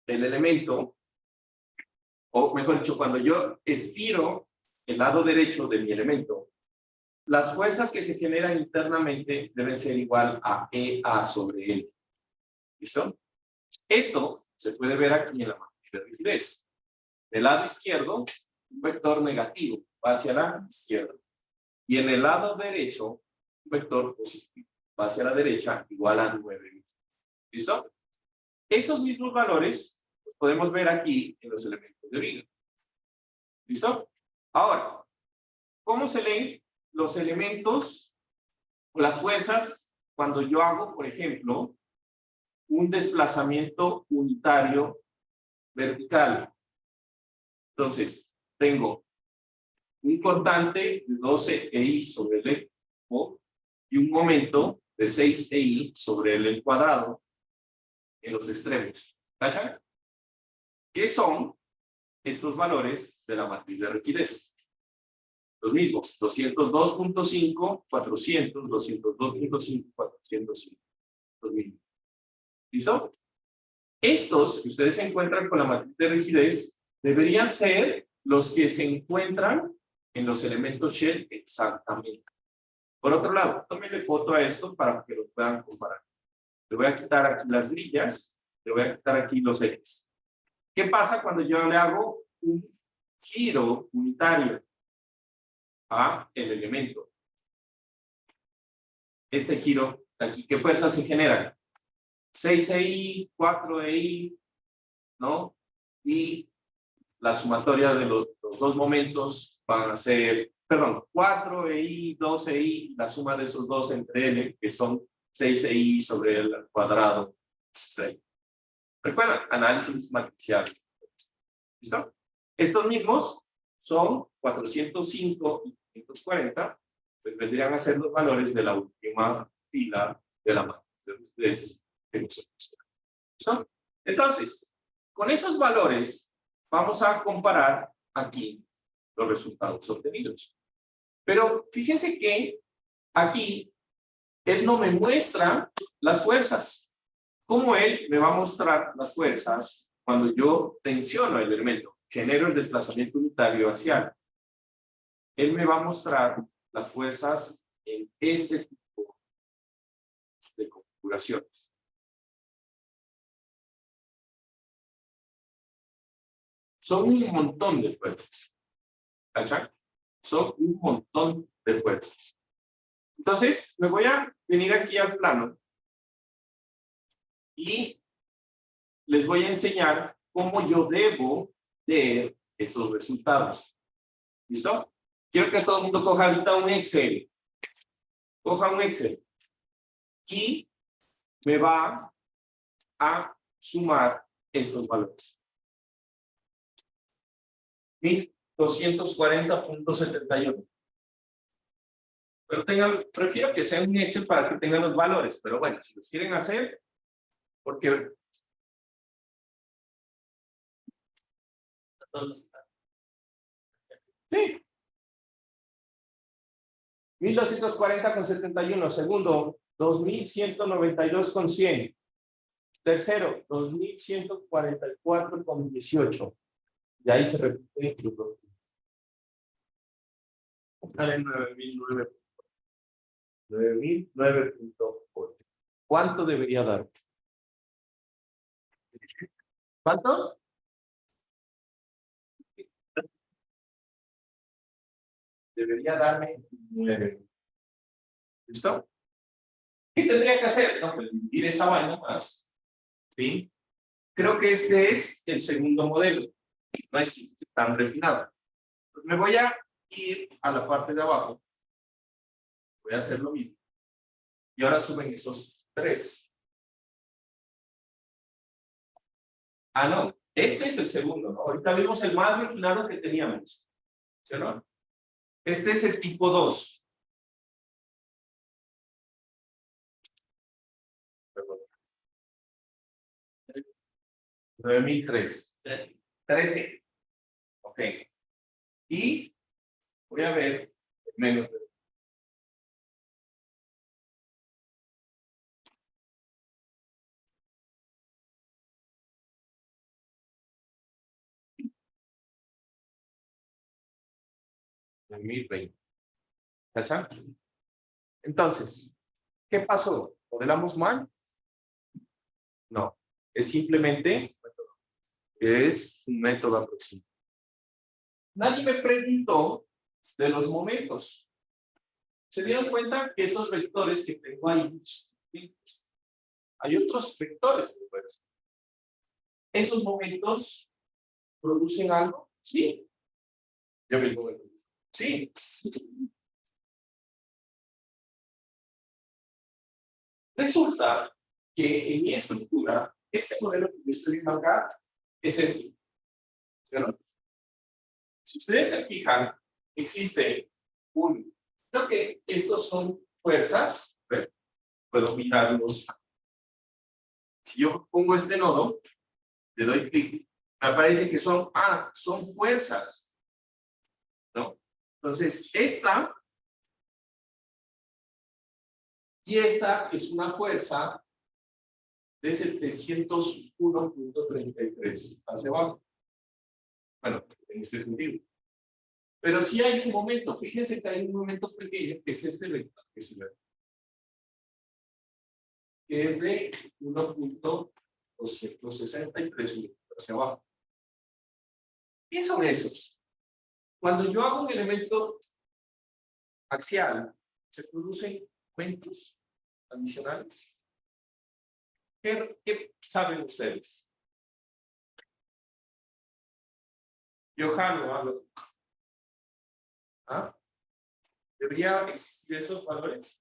el elemento, o mejor dicho, cuando yo estiro el lado derecho de mi elemento, las fuerzas que se generan internamente deben ser igual a EA sobre L. ¿Listo? Esto se puede ver aquí en la matriz de rigidez. Del lado izquierdo, un vector negativo va hacia la izquierda. Y en el lado derecho, un vector positivo va hacia la derecha igual a 9. ¿Listo? Esos mismos valores los podemos ver aquí en los elementos de viga. ¿Listo? Ahora, ¿cómo se leen los elementos o las fuerzas cuando yo hago, por ejemplo, un desplazamiento unitario vertical? Entonces, tengo un constante de 12 EI sobre L y un momento de 6 EI sobre L cuadrado en los extremos. ¿Cachan? ¿Qué son estos valores de la matriz de rigidez? Los mismos, 202.5, 400, 202.5, 405. Los mismos. ¿Listo? Estos que ustedes encuentran con la matriz de rigidez deberían ser los que se encuentran en los elementos shell exactamente. Por otro lado, tómenle foto a esto para que lo puedan comparar. Le voy a quitar aquí las grillas, le voy a quitar aquí los ejes. ¿Qué pasa cuando yo le hago un giro unitario a el elemento? Este giro aquí, ¿qué fuerzas se generan? 6 EI, 4 EI, ¿no? Y la sumatoria de los dos momentos van a ser, perdón, 4 EI, 2 EI, la suma de esos dos entre L, que son 6 EI sobre el cuadrado 6. Recuerda, análisis matricial. ¿Listo? Estos mismos son 405 y 540, pues vendrían a ser los valores de la última fila de la matriz de nosotros. ¿Listo? Entonces, con esos valores vamos a comparar aquí los resultados obtenidos. Pero fíjense que aquí él no me muestra las fuerzas. ¿Cómo él me va a mostrar las fuerzas cuando yo tensiono el elemento, genero el desplazamiento unitario axial? Él me va a mostrar las fuerzas en este tipo de configuraciones. Son un montón de fuerzas. ¿Cachai? Son un montón de fuerzas. Entonces, me voy a venir aquí al plano y les voy a enseñar cómo yo debo leer esos resultados. ¿Listo? Quiero que todo el mundo coja ahorita un Excel. Coja un Excel. Y me va a sumar estos valores. 1240.71. Pero prefiero que sea un Excel para que tengan los valores. Pero bueno, si los quieren hacer, porque sí. 1240.71. Segundo, 2192.100. Tercero, 2144.18. Y ahí se repite. Sale 9009.8. ¿Cuánto debería dar? ¿Cuánto? Debería darme 9. ¿Listo? ¿Qué tendría que hacer? No, pues dividir esa vaina más. ¿Sí? Creo que este es el segundo modelo. No es tan refinado. Pues me voy a ir a la parte de abajo. Voy a hacer lo mismo. Y ahora suben esos tres. Ah, no. Este es el segundo, ¿no? Ahorita vimos el más refinado que teníamos. ¿Sí o no? Este es el tipo 2. Perdón. 9003. 13. Ok. Y voy a ver menos de 2020. ¿Cachai? Entonces, ¿qué pasó? ¿Modelamos mal? No. Es simplemente es un método aproximado. Nadie me preguntó de los momentos. ¿Se dieron cuenta que esos vectores que tengo ahí, hay otros vectores? ¿Esos momentos producen algo? Sí. Yo mismo me pregunto. Sí. Resulta que en mi estructura, este modelo que yo estoy viendo acá es este. ¿Pero? Si ustedes se fijan, existe un... Creo que estos son fuerzas. Puedo mirarlos. Si yo pongo este nodo, le doy clic, me aparece que son fuerzas, ¿no? Entonces, esta y esta es una fuerza de 701.33 hacia abajo. Bueno, en este sentido. Pero sí hay un momento, fíjense que hay un momento pequeño, que es este vector, que es de 1.263 hacia abajo. ¿Qué son esos? Cuando yo hago un elemento axial, se producen momentos adicionales. ¿Qué saben ustedes? Johan, ¿no? ¿Ah? ¿Debería existir esos valores?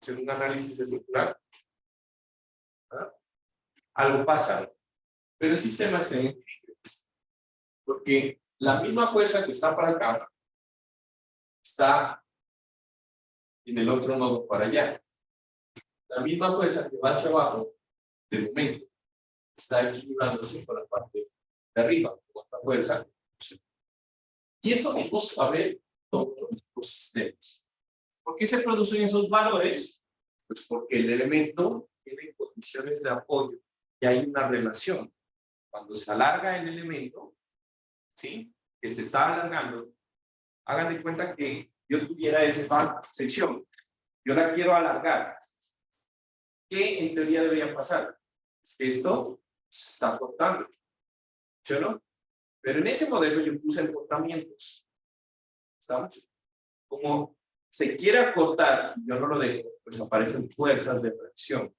Según un análisis estructural. ¿Ah? Algo pasa, pero el sistema está en equilibrio. Porque la misma fuerza que está para acá está en el otro nodo para allá. La misma fuerza que va hacia abajo, de momento, está equilibrándose con la parte de arriba, con la fuerza. Y eso mismo se va a ver todos los sistemas. ¿Por qué se producen esos valores? Pues porque el elemento tiene condiciones de apoyo y hay una relación. Cuando se alarga el elemento, ¿sí? Que se está alargando, hagan de cuenta que yo tuviera esta sección, yo la quiero alargar. ¿Qué en teoría debería pasar? Esto se está cortando, ¿sí o no? Pero en ese modelo yo puse encortamientos. ¿Estamos? Como se quiere acortar, yo no lo dejo, pues aparecen fuerzas de presión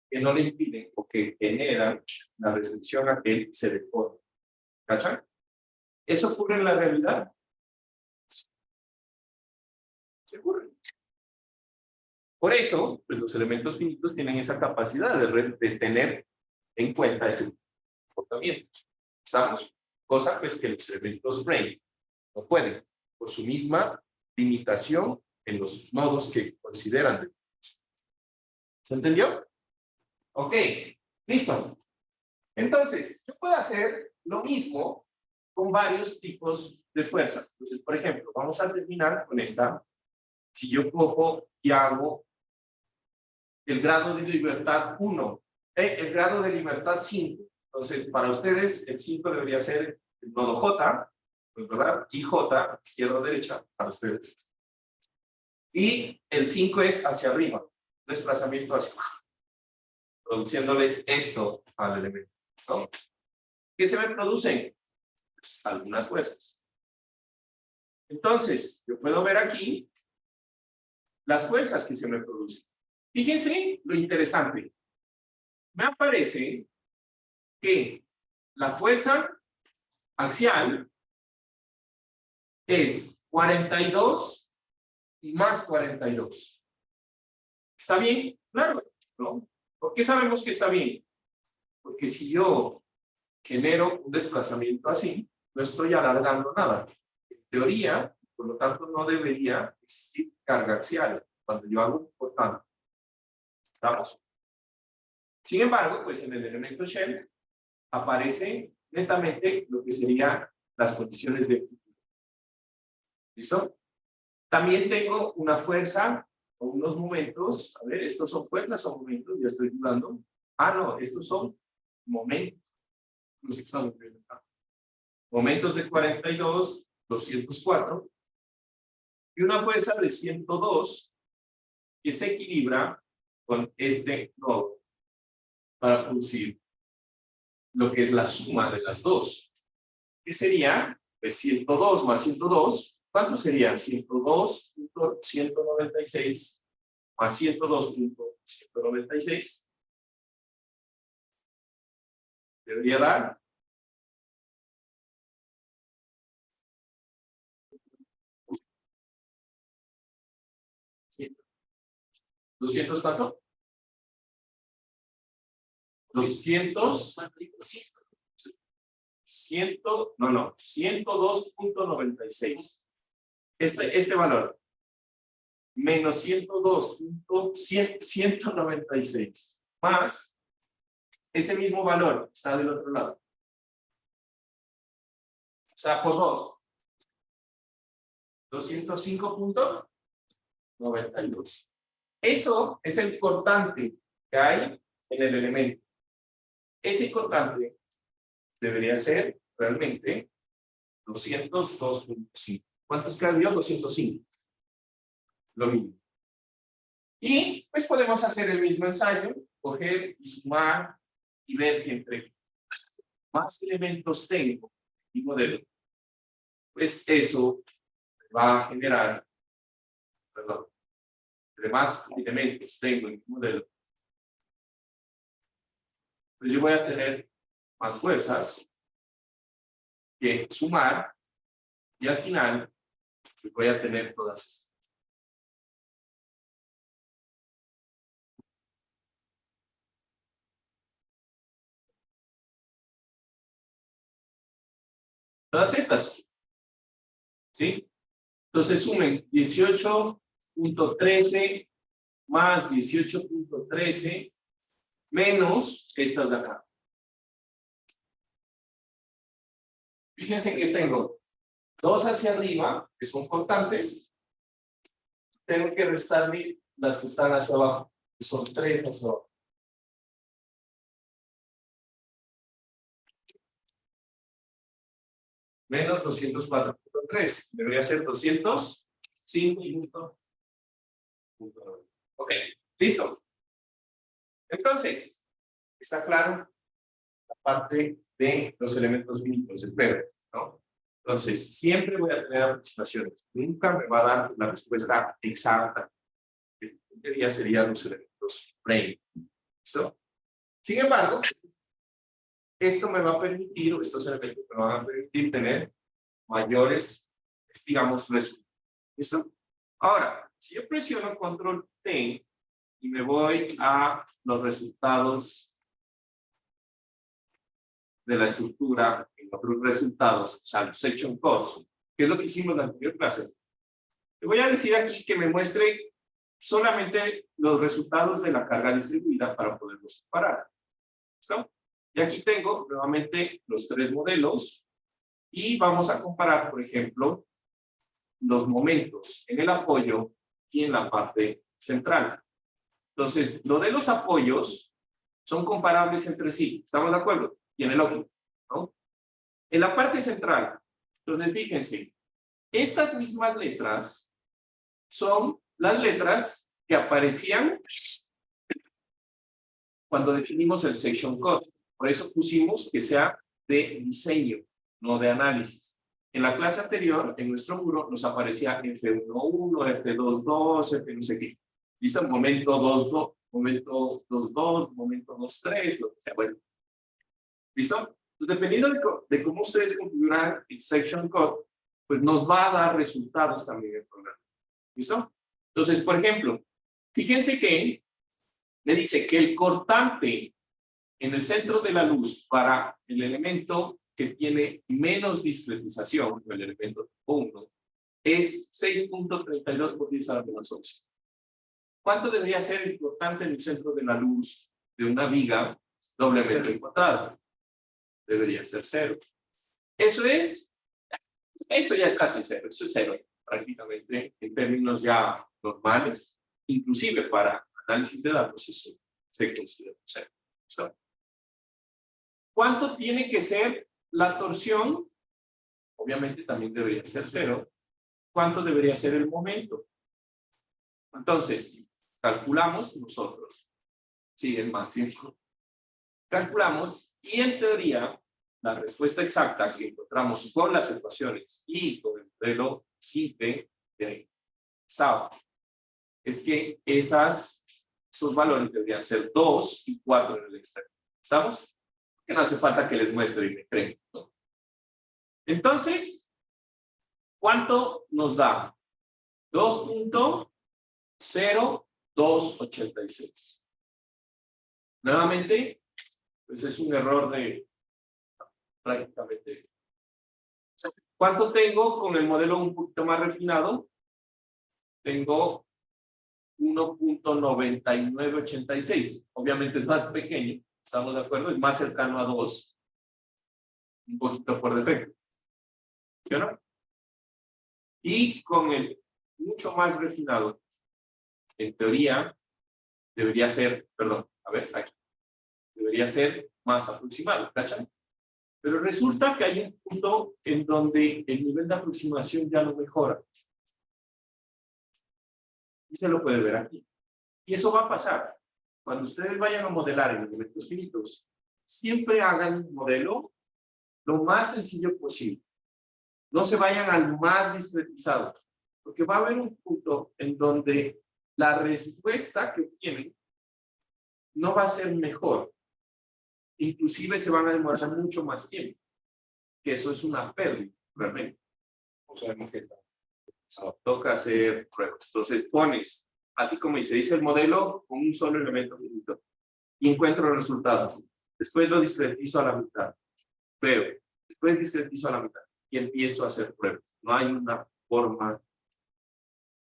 que no le impiden o que generan la restricción a que él se deforme. ¿Cachan? ¿Eso ocurre en la realidad? ¿Se ocurre? Por eso, pues los elementos finitos tienen esa capacidad de tener en cuenta ese comportamiento. ¿Estamos? Cosa pues que los elementos frame no pueden, por su misma limitación en los nodos que consideran. ¿Se entendió? Ok, listo. Entonces, yo puedo hacer lo mismo con varios tipos de fuerzas. Entonces, por ejemplo, vamos a terminar con esta. Si yo cojo y hago el grado de libertad 1, el grado de libertad 5. Entonces, para ustedes, el 5 debería ser el nodo J, ¿verdad? Y J, izquierda o derecha, para ustedes. Y el 5 es hacia arriba, desplazamiento hacia abajo, produciéndole esto al elemento, ¿no? ¿Qué se me producen? Pues, algunas fuerzas. Entonces, yo puedo ver aquí las fuerzas que se me producen. Fíjense lo interesante. Me aparece que la fuerza axial es 42 y más 42. ¿Está bien? Claro, ¿no? ¿Por qué sabemos que está bien? Porque si yo genero un desplazamiento así, no estoy alargando nada. En teoría, por lo tanto, no debería existir carga axial cuando yo hago un cortante. ¿Estamos? Sin embargo, pues en el elemento shell aparece netamente lo que serían las condiciones de equilibrio. ¿Listo? También tengo una fuerza o unos momentos. A ver, ¿estos son fuerzas o momentos? Ya estoy dudando. Ah, no, estos son momentos. No sé qué estamos viendo acá. Momentos de 42, 204. Y una fuerza de 102 que se equilibra con este nodo para producir lo que es la suma de las dos. ¿Qué sería? Pues 102 más 102. ¿Cuánto sería? 102.196 más 102.196. Debería dar 200, ¿cuánto? 200, 102.96. Este valor, menos 102.196, más ese mismo valor está del otro lado. O sea, por 2. 205.92. Eso es el cortante que hay en el elemento. Ese cortante debería ser realmente 202.5. ¿Cuántos cambió? 205. Lo mismo. Y pues podemos hacer el mismo ensayo, coger y sumar y ver que entre más elementos tengo en mi modelo, pues eso va a generar, perdón, entre más elementos tengo en mi modelo, pues yo voy a tener más fuerzas que sumar y al final voy a tener todas estas. Todas estas. ¿Sí? Entonces sumen 18.13 más 18.13 menos estas de acá. Fíjense que tengo 2 hacia arriba, que son constantes. Tengo que restarle las que están hacia abajo, que son 3 hacia abajo. Menos 204.3. Debería ser 205.9. Ok, listo. Entonces, está claro la parte de los elementos finitos, espero, ¿no? Entonces, siempre voy a tener aproximaciones. Nunca me va a dar la respuesta exacta. En teoría serían los elementos brain. ¿Listo? Sin embargo, esto me va a permitir, estos elementos me van a permitir tener mayores, digamos, resultados. ¿Listo? Ahora, si yo presiono control T y me voy a los resultados de la estructura, en otros resultados, o sea, los section codes, que es lo que hicimos en la anterior clase, le voy a decir aquí que me muestre solamente los resultados de la carga distribuida para poderlos comparar. ¿Listo? Y aquí tengo nuevamente los 3 modelos y vamos a comparar, por ejemplo, los momentos en el apoyo y en la parte central. Entonces, lo de los apoyos son comparables entre sí, ¿estamos de acuerdo? Y en el otro, ¿no? En la parte central, entonces fíjense, estas mismas letras son las letras que aparecían cuando definimos el section code. Por eso pusimos que sea de diseño, no de análisis. En la clase anterior, en nuestro muro, nos aparecía F11, F22, F no sé qué. ¿Listo? Momento 22, momento 22, momento 23, lo que sea. Bueno. ¿Listo? Entonces, dependiendo de cómo ustedes configuran el section code, pues nos va a dar resultados también el programa. ¿Listo? Entonces, por ejemplo, fíjense que me dice que el cortante en el centro de la luz para el elemento que tiene menos discretización, el elemento 1, es 6.32 por 10 a la menos 11. ¿Cuánto debería ser el cortante en el centro de la luz de una viga doblemente encuadrada? Debería ser 0. Eso ya es casi 0, eso es 0 prácticamente en términos ya normales, inclusive para análisis de datos eso se considera 0. ¿Listo? ¿Cuánto tiene que ser la torsión? Obviamente también debería ser 0. ¿Cuánto debería ser el momento? Entonces, calculamos nosotros, sí, el máximo, calculamos y en teoría la respuesta exacta que encontramos con las ecuaciones y con el modelo simple de SAO es que esos valores deberían ser 2 y 4 en el extremo. ¿Estamos? Que no hace falta que les muestre y me creen, ¿no? Entonces, ¿cuánto nos da? 2.0286. Nuevamente, pues es un error de prácticamente. ¿Cuánto tengo con el modelo un poquito más refinado? Tengo 1.9986. Obviamente es más pequeño, ¿estamos de acuerdo? Es más cercano a 2. Un poquito por defecto. ¿Sí o no? Y con el mucho más refinado, en teoría, debería ser, perdón, a ver, aquí. Debería ser más aproximado, ¿cachan? Pero resulta que hay un punto en donde el nivel de aproximación ya no mejora. Y se lo puede ver aquí. Y eso va a pasar. Cuando ustedes vayan a modelar en elementos finitos, siempre hagan un modelo lo más sencillo posible. No se vayan al más discretizado, porque va a haber un punto en donde la respuesta que obtienen no va a ser mejor. Inclusive se van a demorar mucho más tiempo. Que eso es una pérdida, realmente. O sea, toca hacer pruebas. Entonces pones, así como dice el modelo con un solo elemento finito y encuentro el resultado. Después lo discretizo a la mitad. Pruebo. Después discretizo a la mitad y empiezo a hacer pruebas. No hay una forma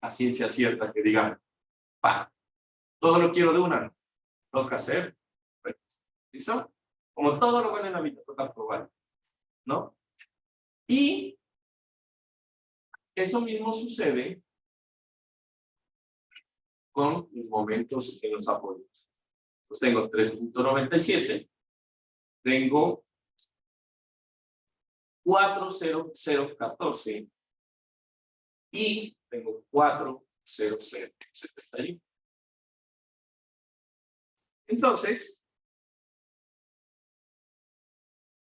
a ciencia cierta que diga, todo lo quiero de una. Toca hacer pruebas. ¿Listo? Como todo lo bueno en la vida, toca probar. ¿No? Y eso mismo sucede con los momentos en los apoyos. Pues tengo 3.97, tengo 40014 y tengo 40071. Entonces,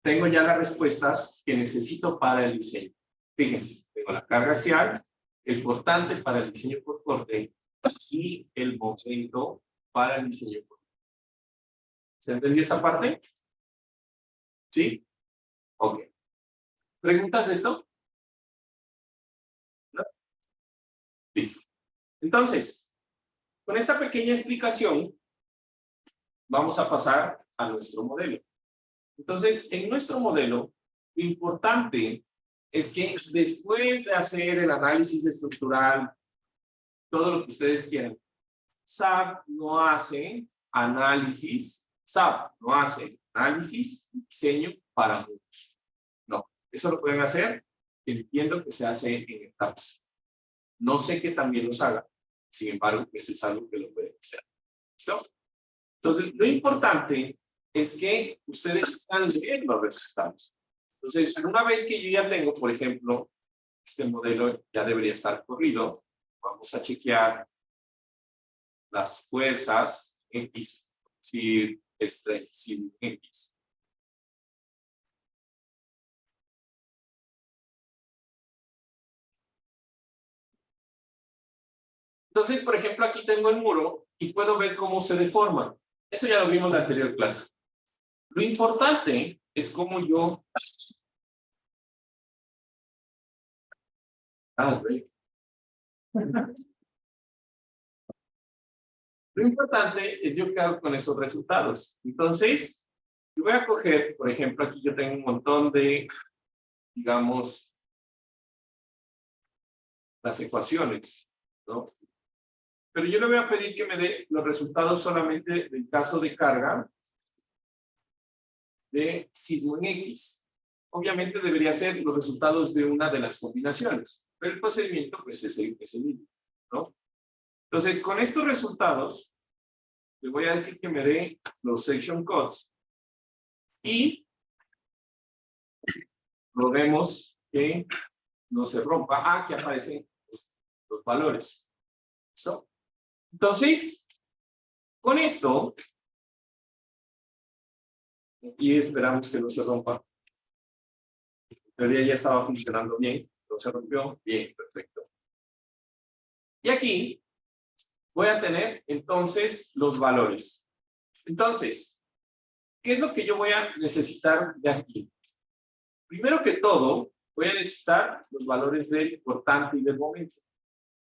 tengo ya las respuestas que necesito para el diseño. Fíjense, tengo la carga axial, el cortante para el diseño por corte y el momento para el diseño por corte. ¿Se entendió esta parte? ¿Sí? Ok. ¿Preguntas de esto? ¿No? Listo. Entonces, con esta pequeña explicación, vamos a pasar a nuestro modelo. Entonces, en nuestro modelo, lo importante es que después de hacer el análisis estructural, todo lo que ustedes quieran, SAP no hace análisis, SAP no hace análisis y diseño para muchos. No, eso lo pueden hacer, entiendo que se hace en etapas. No sé que también los haga, sin embargo, pues es algo que lo pueden hacer. ¿Listo? Entonces, lo importante es que ustedes puedan leer los resultados. Entonces, una vez que yo ya tengo, por ejemplo, este modelo ya debería estar corrido, vamos a chequear las fuerzas X, si X. Entonces, por ejemplo, aquí tengo el muro y puedo ver cómo se deforma. Eso ya lo vimos en la anterior clase. Lo importante es cómo yo... Lo importante es yo qué hago con esos resultados. Entonces, yo voy a coger, por ejemplo, aquí yo tengo un montón de, digamos, las ecuaciones, ¿no? Pero yo le voy a pedir que me dé los resultados solamente del caso de carga de sismo en X. Obviamente debería ser los resultados de una de las combinaciones, pero el procedimiento pues es el mismo, ¿no? Entonces, con estos resultados, le voy a decir que me dé los section codes y logremos que no se rompa, que aparecen los valores. ¿Listo? Entonces, con esto, y esperamos que no se rompa. En teoría ya estaba funcionando bien, no se rompió, bien, perfecto. Y aquí voy a tener entonces los valores. Entonces, ¿qué es lo que yo voy a necesitar de aquí? Primero que todo, voy a necesitar los valores del cortante y del momento.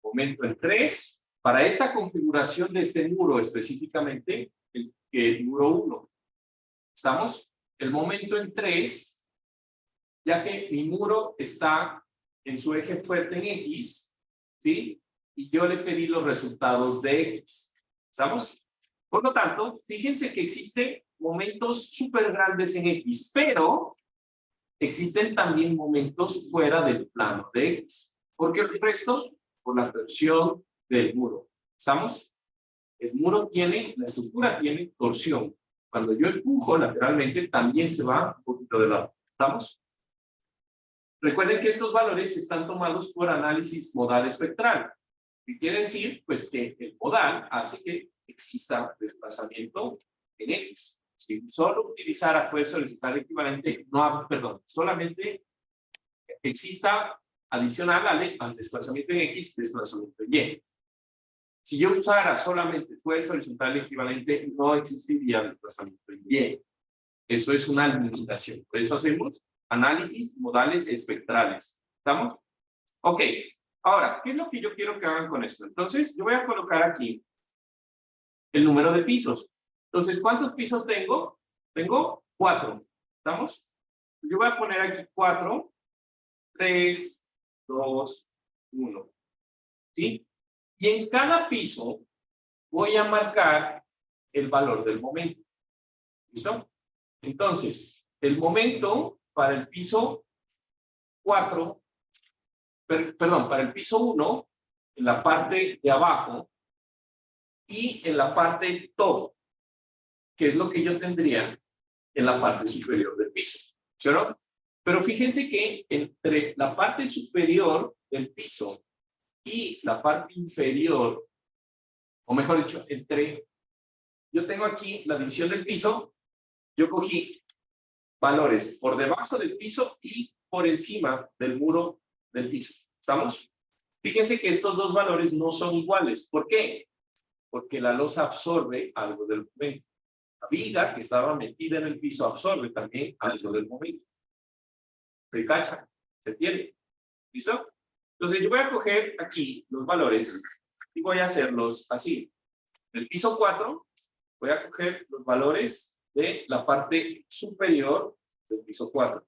Momento en 3, para esta configuración de este muro específicamente, el muro 1. ¿Estamos? El momento en 3, ya que mi muro está en su eje fuerte en X, ¿sí? Y yo le pedí los resultados de X. ¿Estamos? Por lo tanto, fíjense que existen momentos súper grandes en X, pero existen también momentos fuera del plano de X. ¿Por qué el resto? Por la torsión del muro. ¿Estamos? El muro tiene, la estructura tiene torsión. Cuando yo empujo lateralmente, también se va un poquito de lado. ¿Estamos? Recuerden que estos valores están tomados por análisis modal espectral. ¿Qué quiere decir? Pues que el modal hace que exista desplazamiento en X. Si solo utilizara fuerza horizontal equivalente, solamente exista adicional al desplazamiento en X, desplazamiento en Y. Si yo usara solamente fuerza horizontal equivalente, no existiría desplazamiento en Y. Eso es una limitación. Por eso hacemos análisis modales espectrales. ¿Estamos? Ok. Ahora, ¿qué es lo que yo quiero que hagan con esto? Entonces, yo voy a colocar aquí el número de pisos. Entonces, ¿cuántos pisos tengo? Tengo 4. ¿Estamos? Yo voy a poner aquí 4, 3, 2, 1. ¿Sí? Y en cada piso voy a marcar el valor del momento. ¿Listo? Entonces, el momento para el piso 4, perdón, para el piso 1, en la parte de abajo y en la parte top, que es lo que yo tendría en la parte superior del piso. ¿Sí o no? Pero fíjense que entre la parte superior del piso y la parte inferior, o mejor dicho, yo tengo aquí la división del piso, yo cogí valores por debajo del piso y por encima del muro del piso. ¿Estamos? Fíjense que estos dos valores no son iguales. ¿Por qué? Porque la losa absorbe algo del momento. La viga que estaba metida en el piso absorbe también algo del momento. ¿Se cacha? ¿Se entiende? ¿Listo? Entonces yo voy a coger aquí los valores y voy a hacerlos así. En el piso 4 voy a coger los valores de la parte superior del piso 4.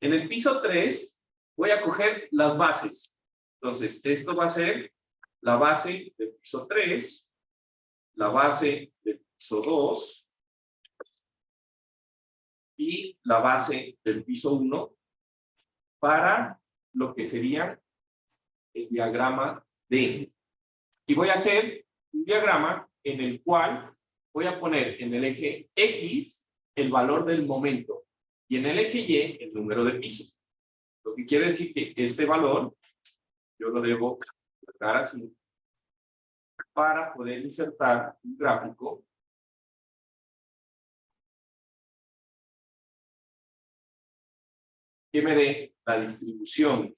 En el piso 3 voy a coger las bases. Entonces, esto va a ser la base del piso 3, la base del piso 2 y la base del piso 1 para lo que sería el diagrama D. Y voy a hacer un diagrama en el cual voy a poner en el eje X el valor del momento y en el eje Y el número de piso. Lo que quiere decir que este valor yo lo debo colocar así para poder insertar un gráfico que me dé la distribución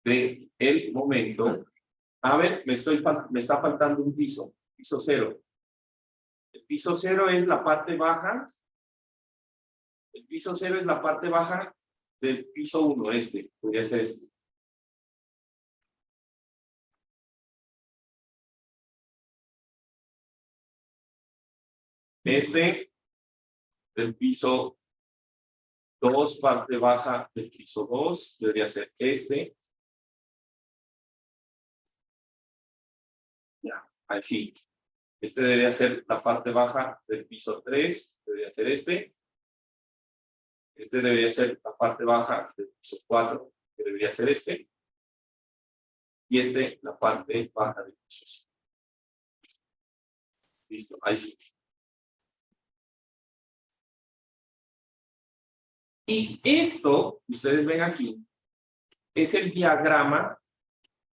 del momento A ver, me está faltando un piso. Piso 0. El piso 0 es la parte baja. El piso 0 es la parte baja del piso 1, este. Podría ser este. Este del piso 2, parte baja del piso 2, debería ser este. Ya, ahí sí. Este debería ser la parte baja del piso 3, debería ser este. Este debería ser la parte baja del piso 4, que debería ser este. Y este, la parte baja del piso 5. Listo, ahí sí. Y esto, ustedes ven aquí, es el diagrama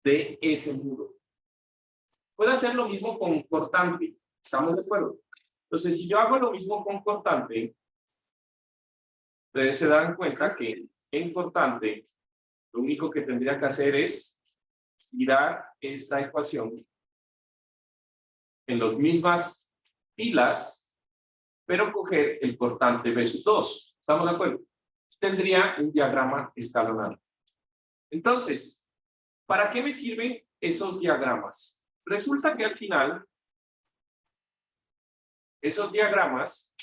de ese muro. Puedo hacer lo mismo con cortante. ¿Estamos de acuerdo? Entonces, si yo hago lo mismo con cortante, ustedes se dan cuenta que en cortante, lo único que tendría que hacer es girar esta ecuación en las mismas filas, pero coger el cortante B 2. ¿Estamos de acuerdo? Tendría un diagrama escalonado. Entonces, ¿para qué me sirven esos diagramas? Resulta que al final, esos diagramas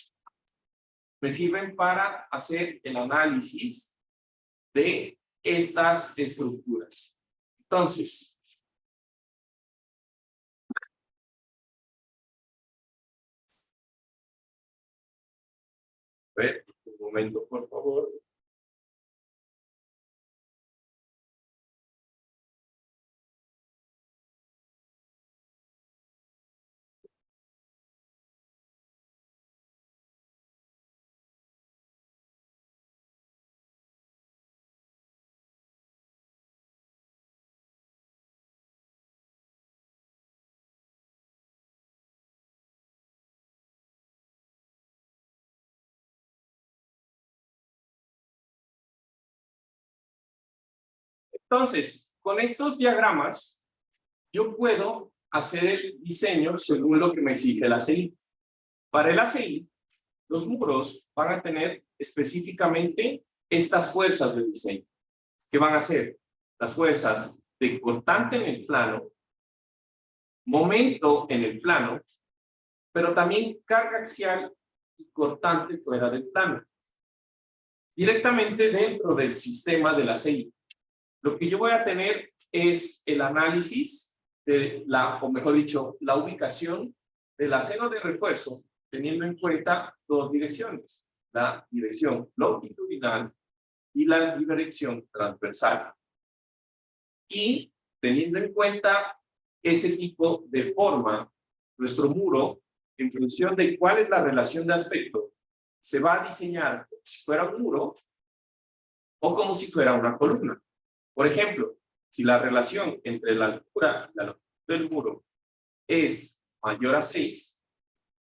me sirven para hacer el análisis de estas estructuras. Entonces, a ver, un momento, por favor. Entonces, con estos diagramas, yo puedo hacer el diseño según lo que me exige el ACI. Para el ACI, los muros van a tener específicamente estas fuerzas de diseño. ¿Qué van a ser? Las fuerzas de cortante en el plano, momento en el plano, pero también carga axial y cortante fuera del plano. Directamente dentro del sistema de la CI. Lo que yo voy a tener es el análisis de o mejor dicho, la ubicación del acero de refuerzo, teniendo en cuenta dos direcciones, la dirección longitudinal y la dirección transversal. Y teniendo en cuenta ese tipo de forma, nuestro muro, en función de cuál es la relación de aspecto, se va a diseñar como si fuera un muro o como si fuera una columna. Por ejemplo, si la relación entre la altura y la longitud del muro es mayor a 6,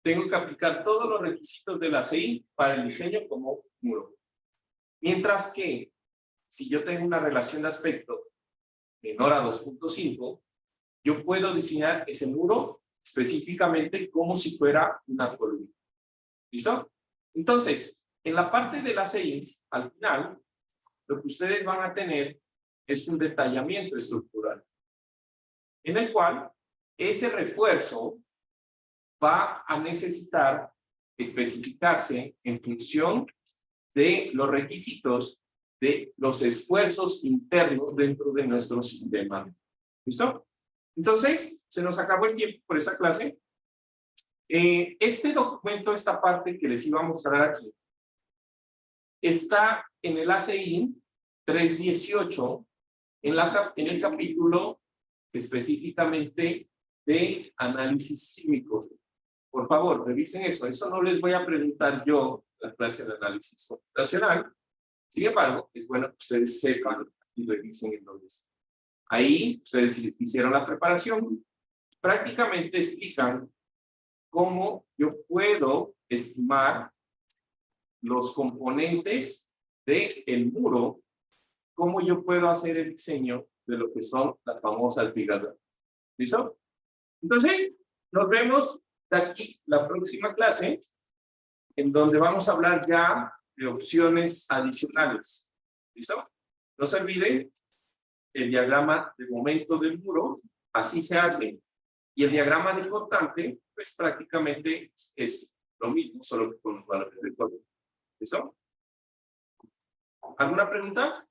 tengo que aplicar todos los requisitos de la CI para el diseño como muro. Mientras que, si yo tengo una relación de aspecto menor a 2.5, yo puedo diseñar ese muro específicamente como si fuera una columna. ¿Listo? Entonces, en la parte de la CI, al final, lo que ustedes van a tener es un detallamiento estructural, en el cual ese refuerzo va a necesitar especificarse en función de los requisitos de los esfuerzos internos dentro de nuestro sistema. ¿Listo? Entonces, se nos acabó el tiempo por esta clase. Este documento, esta parte que les iba a mostrar aquí, está en el ACI 318, en el capítulo específicamente de análisis químico. Por favor, revisen eso. Eso no les voy a preguntar yo en la clase de análisis computacional. Sin embargo, es bueno que ustedes sepan y revisen en dónde está. Ahí, ustedes hicieron la preparación. Prácticamente explican cómo yo puedo estimar los componentes del muro, cómo yo puedo hacer el diseño de lo que son las famosas vigas. ¿Listo? Entonces, nos vemos de aquí la próxima clase, en donde vamos a hablar ya de opciones adicionales. ¿Listo? No se olviden, el diagrama de momento del muro, así se hace. Y el diagrama de cortante, pues prácticamente es lo mismo, solo que con los valores de código. ¿Listo? ¿Alguna pregunta?